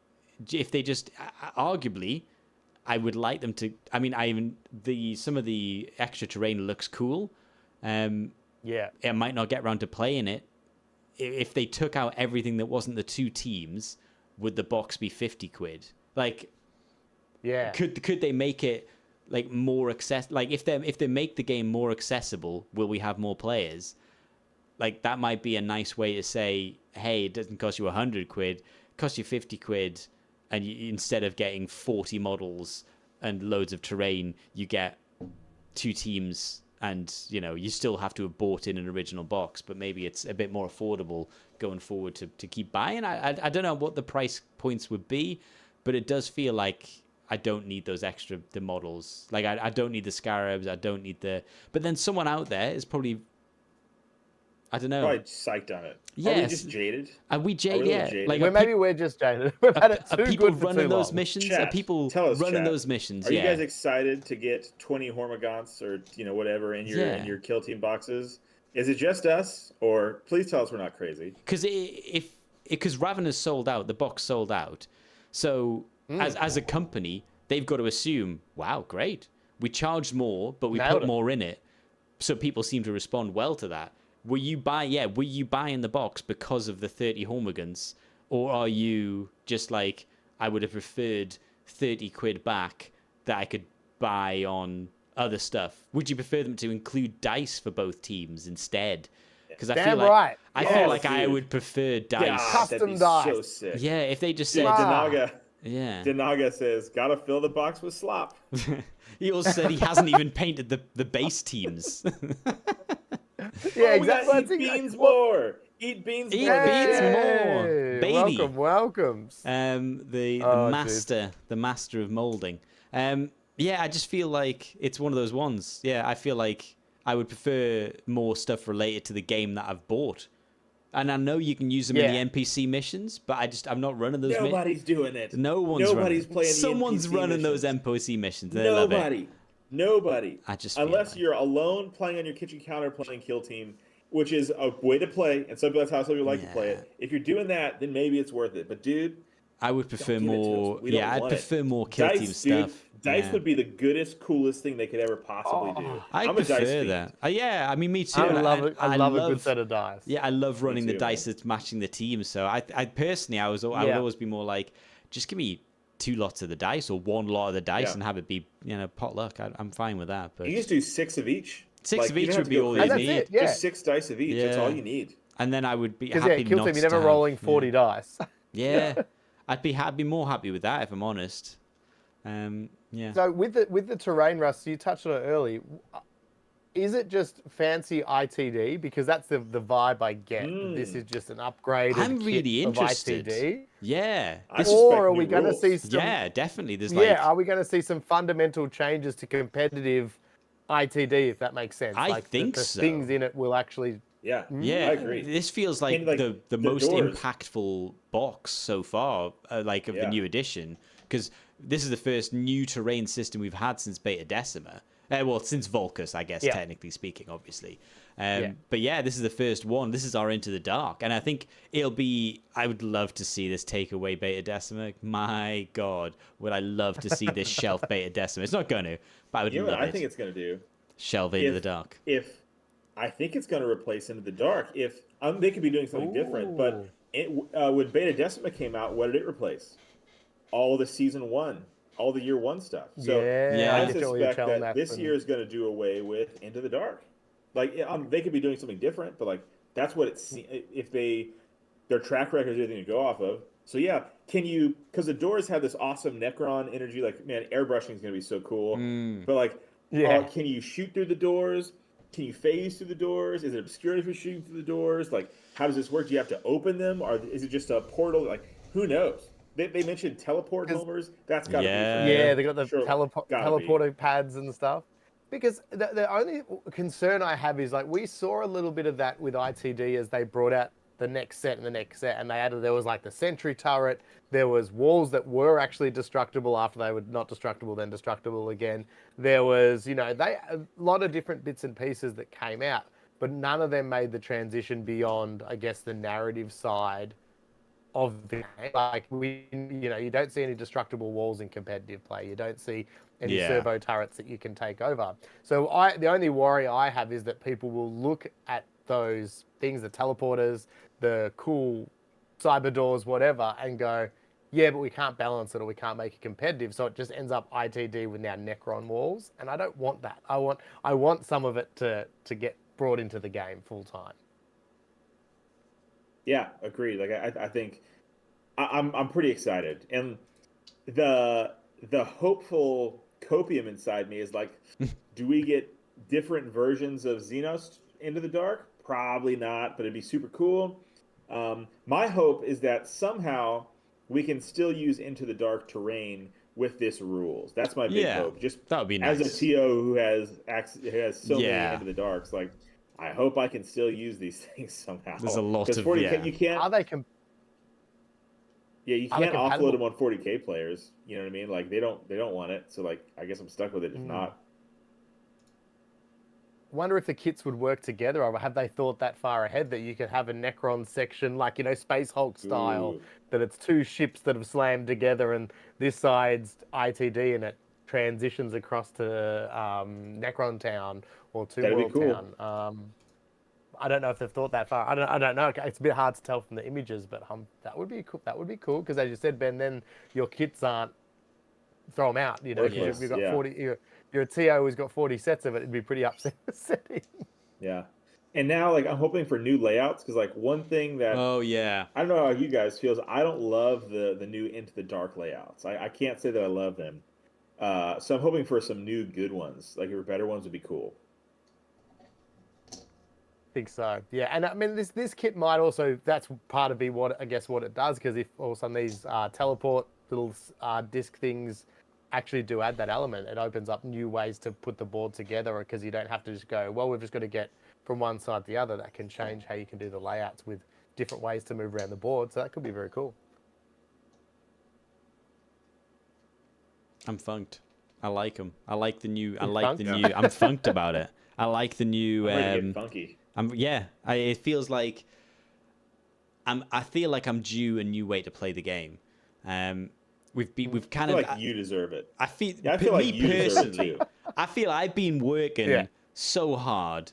if they just arguably, I would like them to. I mean, some of the extra terrain looks cool. Yeah. I might not get around to playing it. If they took out everything that wasn't the two teams, would the box be 50 quid? Like, Yeah. could they make it like more like if they make the game more accessible, will we have more players? Like that might be a nice way to say, hey, it doesn't cost you 100 quid, it costs you 50 quid, and instead of getting 40 models and loads of terrain, you get two teams, and you still have to have bought in an original box, but maybe it's a bit more affordable going forward to keep buying. I don't know what the price points would be, but it does feel like I don't need those the models. Like I don't need the scarabs. I don't need but then someone out there is probably, I don't know. Probably psyched on it. Are we Yes. just jaded? Are we jaded? Are we Yeah. jaded? Like Maybe we're just jaded. We've had it are too people good for running too those long. missions? Chat, Are people tell us, running chat. those missions? Are Yeah. you guys excited to get 20 Hormigants or whatever in your Kill Team boxes? Is it just us, or please tell us we're not crazy? Because Ravenous sold out, the box sold out. So as a company, they've got to assume, wow, great, we charged more, but we Nailed put it. more in it. So people seem to respond well to that. Were you buying the box because of the 30 Hormigans, or are you just like, I would have preferred 30 quid back that I could buy on other stuff? Would you prefer them to include dice for both teams instead? because I Damn feel like right. I feel Yes. like I Dude. would prefer God, dice. that'd Custom be dice. so sick. Yeah, if they just Dude, said, Denaga, yeah. Denaga says, gotta fill the box with slop. He also said he hasn't even painted the base teams. Yeah, Oh, we gotta exactly. eat beans more. Eat beans Eat more. beans Yeah. more, baby. Welcome. The Oh, master of molding. Yeah, I just feel like it's one of those ones. Yeah, I feel like I would prefer more stuff related to the game that I've bought. And I know you can use them in the NPC missions, but I'm not running those. Nobody's doing it. Nobody's playing the Someone's NPC running missions. those NPC missions. They love it. Nobody. I just feel Unless like- you're alone playing on your kitchen counter playing Kill Team, which is a way to play, and that's how some people like to play Yeah. it. If you're doing that, then maybe it's worth it. But dude, I would prefer give it to us. more. We don't Yeah, I'd want it. prefer more kill Dice, team dude, stuff. Dice Yeah. would be the goodest, coolest thing they could ever possibly do. I I'm a dice prefer fiend. that. Yeah, I mean, me too. I and love it. I love a good love- set of dice. Yeah, I love running the too, dice man. that's matching the team. So I personally, I would always be more like, just give me 2 lots of the dice or 1 lot of the dice Yeah. and have it be, potluck. I'm fine with that. But You just do 6 of each. 6 of you each don't have would to be go all crazy. you And that's need. it, yeah. Just 6 dice of each. That's Yeah. all you need. And then I would be Because happy Kill not Team, you're to never have- rolling 40 dice. Yeah, I'd be more happy with that if I'm honest. Yeah. So with the terrain rust, you touched on it early. Is it just fancy ITD? Because that's the vibe I get. This is just an upgrade. I'm really interested. Of ITD. Yeah. I This- suspect Or are we new going to rules. see some? yeah, definitely. There's Are we going to see some fundamental changes to competitive ITD? If that makes sense. I think the so. things in it will actually. Yeah, Yeah, I agree. This feels like, And, like, the the most doors. impactful box so far, of the Yeah. new edition, because this is the first new terrain system we've had since Beta Decima. Well, since Volcus, I guess, Yeah. technically speaking, obviously. But yeah, this is the first one. This is our Into the Dark, and I think I would love to see this take away Beta Decima. My God, would I love to see this shelf Beta Decima? It's not going to, but I would You know love what I it. think it's going to do? Shelve Into the Dark. I think it's going to replace Into the Dark. If they could be doing something different, but when Beta Decima came out, what did it replace? All the season 1, all the year 1 stuff. So Yeah. I I get what you're suspect telling that this year is going to do away with Into the Dark. Like they could be doing something different, but like that's what it's if their track record is everything to go off of. So yeah, because the doors have this awesome Necron energy. Like man, airbrushing is going to be so cool. But like, can you shoot through the doors? Can you phase through the doors? Is it obscured if you're shooting through the doors? Like, how does this work? Do you have to open them, or is it just a portal? Like, who knows? They mentioned teleport homers. That's got to Yeah. be. Yeah, they got the Sure, gotta be. teleporter pads and stuff. Because the only concern I have is like we saw a little bit of that with ITD as they brought out the next set, and they added there was like the sentry turret, there was walls that were actually destructible after they were not destructible, then destructible again. There was a lot of different bits and pieces that came out, but none of them made the transition beyond, I guess, the narrative side of the game. Like you don't see any destructible walls in competitive play. You don't see any servo turrets that you can take over. So the only worry I have is that people will look at those things, the teleporters, the cool cyber doors, whatever, and go, yeah, but we can't balance it or we can't make it competitive. So it just ends up ITD with now Necron walls, and I don't want that. I want some of it to get brought into the game full time. Yeah, agreed. Like I think I'm pretty excited, and the hopeful copium inside me is like, do we get different versions of Xenos Into the Dark? Probably not, but it'd be super cool. My hope is that somehow we can still use Into the Dark terrain with this rules. That's my big hope. Just that would be as nice. a TO who has so many Yeah. Into the Darks, like I hope I can still use these things somehow. There's a lot 'Cause of 40K, you can't. Are they Yeah, you Are they can't offload compatible? them on 40K players. You know what I mean? Like they don't want it. So like I guess I'm stuck with it if not. wonder if the kits would work together, or have they thought that far ahead that you could have a Necron section, like, Space Hulk style, Ooh. that it's 2 ships that have slammed together and this side's ITD and it transitions across to Necron Town or to That'd be World cool. Town. I don't know if they've thought that far. I don't know. It's a bit hard to tell from the images, but that would be cool. That would be cool because, as you said, Ben, then your kits aren't throw them out. 'Cause Worthless, you've got yeah. 40. You're a TO who's got 40 sets of it. It'd be pretty upsetting. Yeah. And now, like, I'm hoping for new layouts because, like, one thing that Oh yeah. I don't know how you guys feel is I don't love the new Into the Dark layouts. I can't say that I love them. So I'm hoping for some new good ones, like or better ones would be cool. Think so. Yeah, and I mean this kit might also that's part of be what I guess what it does because if all of a sudden these teleport little disc things actually do add that element, it opens up new ways to put the board together because you don't have to just go, well, we've just got to get from one side to the other. That can change how you can do the layouts with different ways to move around the board. So that could be very cool. I'm funked. I like them. I like the new. I You're like funked? the new. I'm funked about it. I like the new. I'm ready to get funky. It feels like I feel like I'm due a new way to play the game. We've kind I feel of. like you deserve it. I feel. Yeah, I feel like me you deserve it personally. too. I feel I've been working Yeah. so hard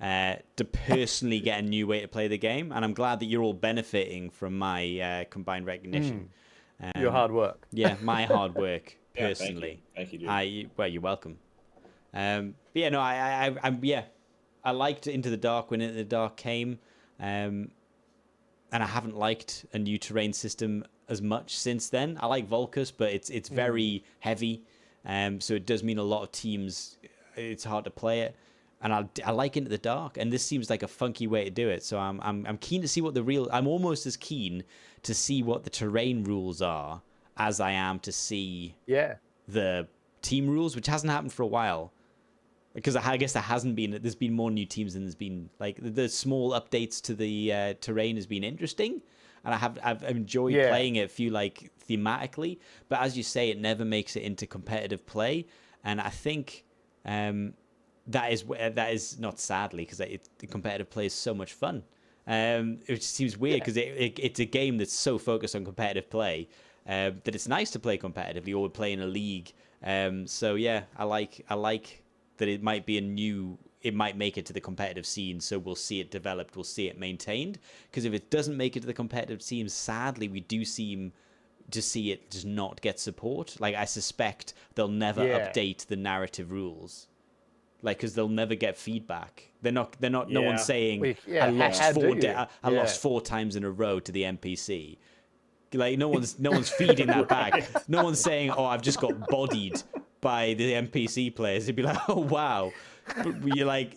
to personally get a new way to play the game, and I'm glad that you're all benefiting from my combined recognition. Your hard work. Yeah, my hard work Yeah, personally. thank you, dude. Well, you're welcome. But yeah, no, I liked Into the Dark when Into the Dark came, and I haven't liked a new terrain system as much since then. I like Volcus, but it's very heavy, so it does mean a lot of teams. It's hard to play it, and I like Into the Dark, and this seems like a funky way to do it. So I'm keen to see what I'm almost as keen to see what the terrain rules are as I am to see the team rules, which hasn't happened for a while. Because I guess there's been more new teams than there's been, like, the small updates to the terrain has been interesting. And I've enjoyed playing it, like, thematically. But as you say, it never makes it into competitive play. And I think that is not sadly, because the competitive play is so much fun. It seems weird because it's a game that's so focused on competitive play that it's nice to play competitively or play in a league. So yeah, I like that it might be it might make it to the competitive scene. So we'll see it developed, we'll see it maintained. Because if it doesn't make it to the competitive scene, sadly, we do seem to see it just not get support. Like, I suspect they'll never update the narrative rules. Like, because they'll never get feedback. They're not. No one's saying I lost 4 times in a row to the NPC. Like, no one's feeding that back. No one's saying, "Oh, I've just got bodied by the NPC players." It'd be like, "Oh wow," but you're like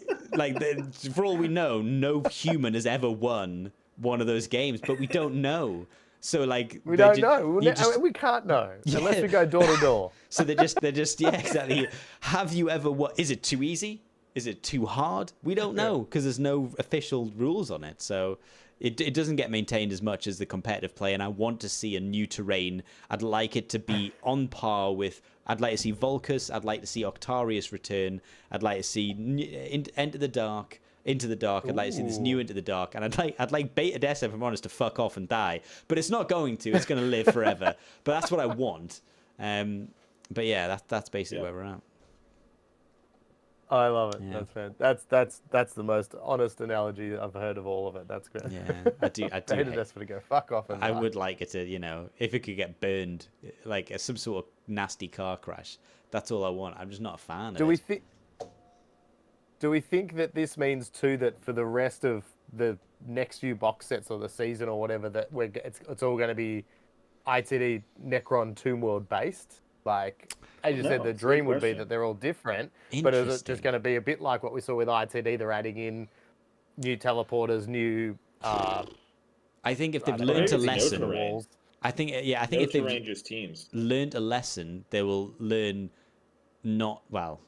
for all we know, no human has ever won one of those games, but we don't know. So like we don't know. We can't know unless we go door to door. So they're just yeah, exactly. Have you ever is it too easy? Is it too hard? We don't know because there's no official rules on it. So it doesn't get maintained as much as the competitive play, and I want to see a new terrain. I'd like it to be on par with. I'd like to see Volcus. I'd like to see Octarius return. I'd like to see Into the Dark. I'd like to see this new Into the Dark, and I'd like Beta Dessa, if I'm honest, to fuck off and die. But it's not going to. It's going to live forever. But that's what I want. But yeah, that's basically where we're at. I love it. Yeah. That's the most honest analogy I've heard of all of it. That's great. Yeah, I do. Beta Dessa to go fuck off and die. I would like it to, if it could get burned, like some sort of nasty car crash. That's all I want. I'm just not a fan of it. Do we think that this means too that for the rest of the next few box sets or the season or whatever that it's all going to be ITD Necron Tomb World based? Like, as you said, the dream would be that they're all different, but is it just going to be a bit like what we saw with ITD? They're adding in new teleporters, new. I think if they've learned a lesson, I think if they've just teams learned a lesson, they will learn not well.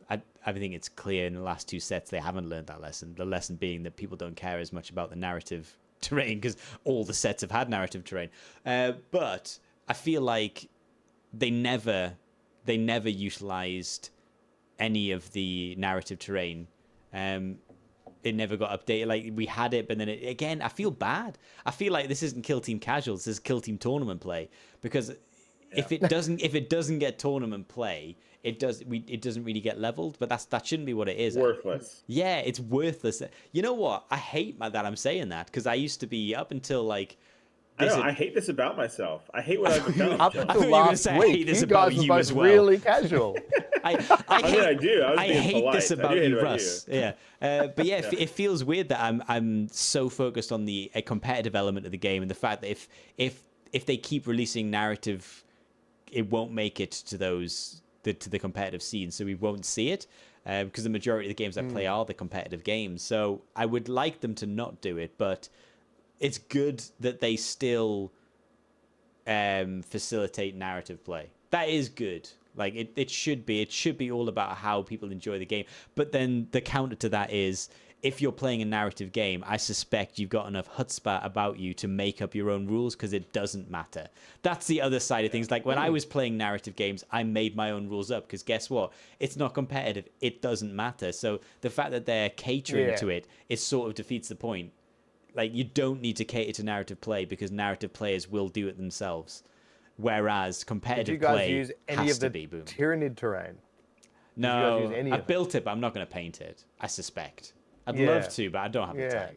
I think it's clear in the last 2 sets they haven't learned that lesson. The lesson being that people don't care as much about the narrative terrain because all the sets have had narrative terrain. But I feel like they never utilized any of the narrative terrain. It never got updated. Like, we had it, but then again, I feel bad. I feel like this isn't Kill Team Casuals. This is Kill Team Tournament play because if it doesn't get tournament play, it doesn't really get leveled. But that shouldn't be what it is. Worthless. Yeah, it's worthless. You know what? I hate that I'm saying that because I used to be up until like I hate this about myself. I hate what I've become. Up I thought until you were gonna last say, I week, hate this you about guys were you both as well. really casual. I mean, I do. I was I being hate polite. this I do about hate you, about Russ. Yeah, but yeah, it feels weird that I'm so focused on the competitive element of the game and the fact that if they keep releasing narrative, it won't make it to the competitive scene, so we won't see it because the majority of the games I play are the competitive games. So I would like them to not do it, but it's good that they still facilitate narrative play. That is good. Like it should be. It should be all about how people enjoy the game. But then the counter to that is, if you're playing a narrative game, I suspect you've got enough chutzpah about you to make up your own rules because it doesn't matter. That's the other side of things. Like when I was playing narrative games, I made my own rules up because guess what? It's not competitive. It doesn't matter. So the fact that they're catering to it sort of defeats the point. Like you don't need to cater to narrative play because narrative players will do it themselves. Whereas competitive play use any has of the to be boom. Tyrannid terrain? No, use any I of it? built it, but I'm not going to paint it. I suspect. I'd love to, but I don't have the time.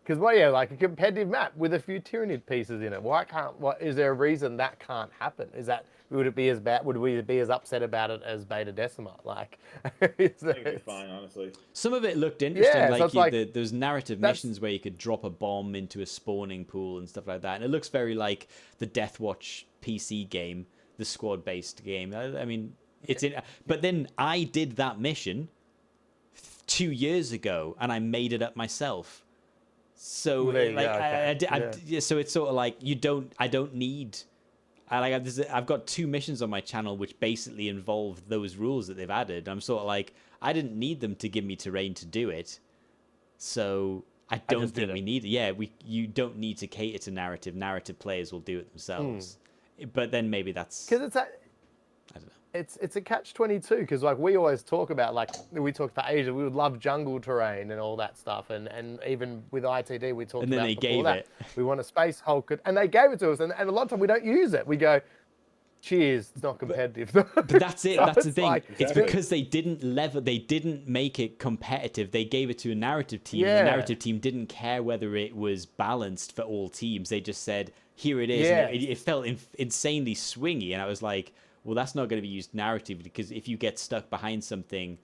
Because like a competitive map with a few Tyrannid pieces in it. Is there a reason that can't happen? Would it be as bad? Would we be as upset about it as Beta Decima? Like, I think it'd be fine, honestly. Some of it looked interesting. Yeah, so it's there's narrative missions where you could drop a bomb into a spawning pool and stuff like that, and it looks very like the Deathwatch PC game, the squad-based game. I mean, it's in. But then I did that mission 2 years ago, and I made it up myself. So so it's sort of like I don't need. I've got 2 missions on my channel which basically involve those rules that they've added. I'm sort of like, I didn't need them to give me terrain to do it, so I don't think we need it. Yeah, you don't need to cater to narrative. Narrative players will do it themselves. But then maybe that's because I don't know. It's a catch-22 because like we always talk about, like we talked for Asia, we would love jungle terrain and all that stuff, and even with ITD we talked and then about they before gave that. it. We want a space Hulk, and they gave it to us, and a lot of time we don't use it. We go, cheers, it's not competitive. But that's it. So That's the thing. like, it's because they didn't make it competitive. They gave it to a narrative team. The narrative team didn't care whether it was balanced for all teams. They just said, here it is. And it felt insanely swingy, and I was like, well, that's not going to be used narratively because if you get stuck behind something,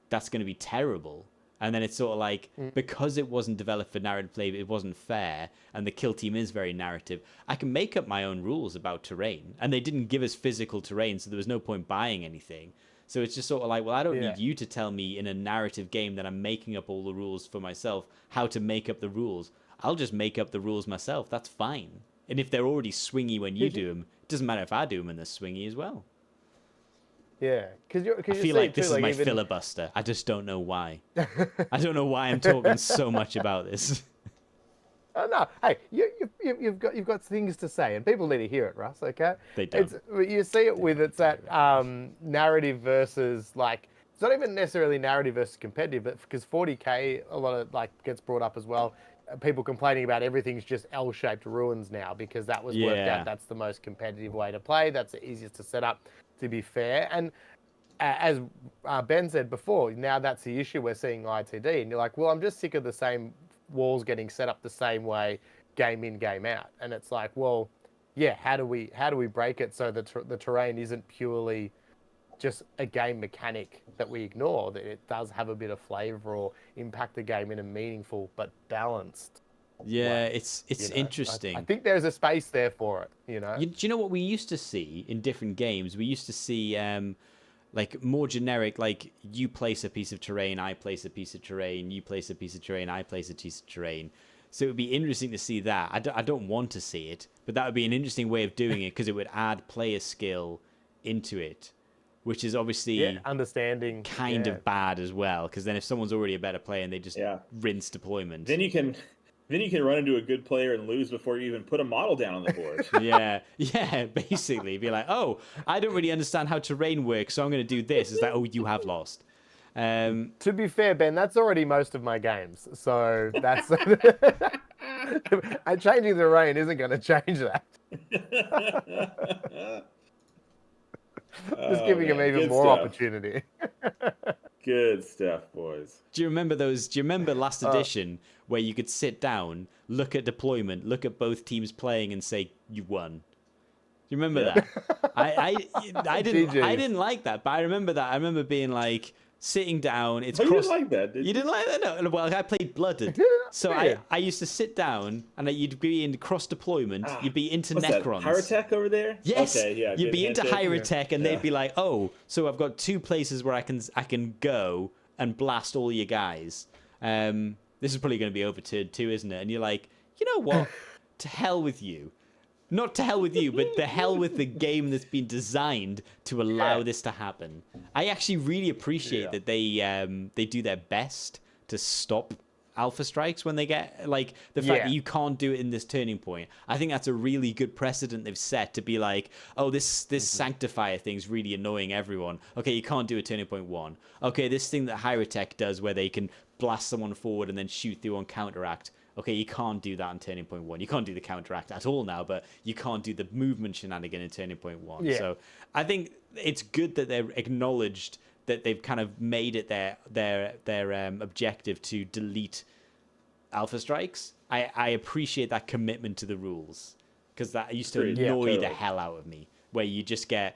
that's going to be terrible. And then it's sort of like, because it wasn't developed for narrative play, it wasn't fair, and the kill team is very narrative, I can make up my own rules about terrain. And they didn't give us physical terrain, so there was no point buying anything. So it's just sort of like, well, I don't need you to tell me in a narrative game that I'm making up all the rules for myself, how to make up the rules. I'll just make up the rules myself. That's fine. And if they're already swingy when you do them, it doesn't matter if I do them and they're swingy as well. Yeah, I feel like this is my filibuster. I just don't know why. I don't know why I'm talking so much about this. Oh no! Hey, you've got things to say, and people need to hear it, Russ. Okay? They don't. You see it with it's that narrative versus like it's not even necessarily narrative versus competitive, but because 40K a lot of like gets brought up as well. People complaining about everything's just L-shaped ruins now because that was worked out. That's the most competitive way to play. That's the easiest to set up. To be fair, and as Ben said before, now that's the issue we're seeing ITD, and you're like, well, I'm just sick of the same walls getting set up the same way, game in, game out, and it's like, well, yeah, how do we break it so that the terrain isn't purely just a game mechanic that we ignore, that it does have a bit of flavor or impact the game in a meaningful but balanced. Yeah, it's interesting. I think there's a space there for it, Do you know what we used to see in different games? We used to see like more generic, like you place a piece of terrain, I place a piece of terrain, you place a piece of terrain, I place a piece of terrain. So it would be interesting to see that. I don't want to see it, but that would be an interesting way of doing it because it would add player skill into it, which is obviously understanding kind of bad as well. Because then if someone's already a better player and they just rinse deployment, then you can run into a good player and lose before you even put a model down on the board. yeah, basically. Be like, oh, I don't really understand how terrain works, so I'm going to do this. Is that, oh, you have lost. To be fair, Ben, that's already most of my games. So that's... and changing the terrain isn't going to change that. Just giving him even more opportunity. Good stuff, boys. Do you remember those? Do you remember last edition where you could sit down, look at deployment, look at both teams playing, and say you won? Do you remember that? I didn't like that, but I remember that. I remember being like sitting down. It's You didn't like that, did you? You didn't like that? No. Well, I played Blooded, so I used to sit down and you'd be in cross deployment. You'd be into What's Necrons. that? Hierotek over there? Yes. Okay, yeah. You'd good be into handshake. Hierotek, and they'd be like, "Oh, so I've got 2 places where I can go and blast all your guys." This is probably going to be overturned too, isn't it? And you're like, you know what? To hell with you. Not to hell with you, but the hell with the game that's been designed to allow this to happen. I actually really appreciate that they do their best to stop alpha strikes when they get, like, the fact that you can't do it in this turning point. I think that's a really good precedent they've set to be like, oh, this Sanctifier thing's really annoying everyone. Okay, you can't do a turning point 1. Okay, this thing that Hierotek does where they can blast someone forward and then shoot through on counteract. Okay, you can't do that on turning point 1. You can't do the counteract at all now, but you can't do the movement shenanigan in turning point 1. Yeah. So I think it's good that they're acknowledged that they've kind of made it their objective to delete alpha strikes. I appreciate that commitment to the rules, because that used to annoy the hell out of me, where you just get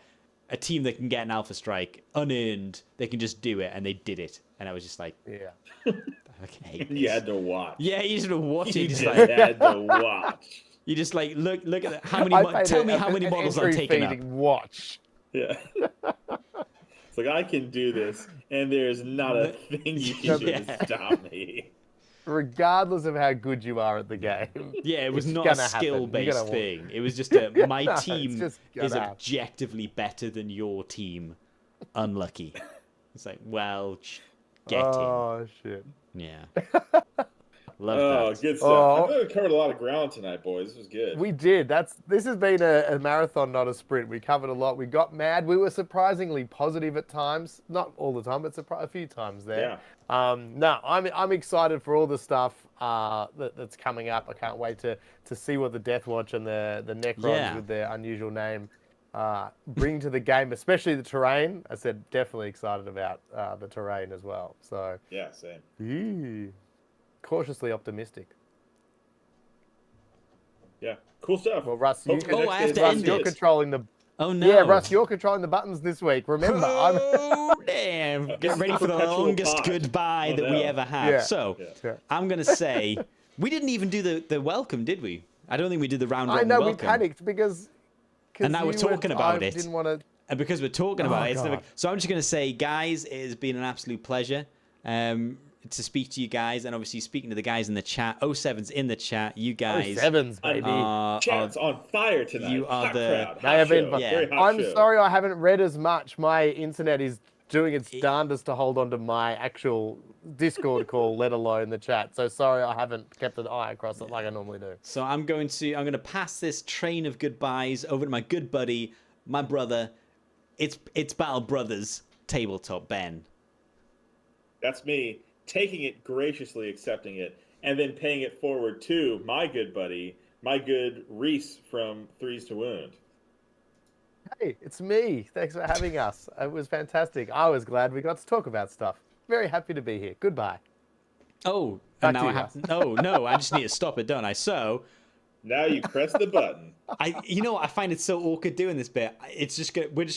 a team that can get an alpha strike unearned, they can just do it, and they did it, and I was just like, okay. You had to watch. Yeah, you just watch it. You Just just like, had to watch. you just like look at how many. Tell me how many models I've taken up. Watch. Yeah. It's like, I can do this, and there's not a thing you can do to stop me. Regardless of how good you are at the game. Yeah, it was it's not a gonna happen. skill-based thing. It was just my No, it's team just is gonna happen. objectively better than your team. Unlucky. It's like, well, get Oh shit. in. Yeah. Love Oh, that. good stuff. I think we covered a lot of ground tonight, boys. This was good. We did. This has been a marathon, not a sprint. We covered a lot. We got mad. We were surprisingly positive at times. Not all the time, but a few times there. Yeah. No, I'm excited for all the stuff that's coming up. I can't wait to see what the Death Watch and the Necrons with their unusual name bring to the game, especially the terrain. I said definitely excited about the terrain as well. So Yeah, same. Cautiously optimistic. Yeah, cool stuff. Well, Russ, Hope your I next have to day end is you're it. controlling the. Oh no. Yeah, Russ, you're controlling the buttons this week. Remember, Oh, damn. Get ready for the Perpetual longest pod. goodbye Oh, that we no. ever have. Yeah. So, Yeah. I'm going to say, we didn't even do the welcome, did we? I don't think we did the round I robin know welcome. we panicked because. And now we're talking about I it. Didn't want to. And because we're talking about it, it's never... God. So I'm just going to say, guys, it has been an absolute pleasure to speak to you guys, and obviously speaking to the guys in the chat. 07's in the chat. You guys... Sevens, baby. Chat's on fire tonight. you are Hot the- crowd. Hot They have been. show. Yeah. Very hot I'm show. sorry I haven't read as much. My internet is doing its darndest to hold on to my actual Discord call, let alone the chat. So sorry I haven't kept an eye across it like I normally do. So I'm going to pass this train of goodbyes over to my good buddy, my brother. It's Battle Brothers Tabletop Ben. That's me taking it, graciously accepting it, and then paying it forward to my good buddy, my good Reese from Threes to Wound. Hey, it's me. Thanks for having us. It was fantastic. I was glad we got to talk about stuff. Very happy to be here. Goodbye. Oh, Back and now to I you, have no. I just need to stop it, don't I? So Now you press the button. I, what, I find it so awkward doing this bit. It's just we're just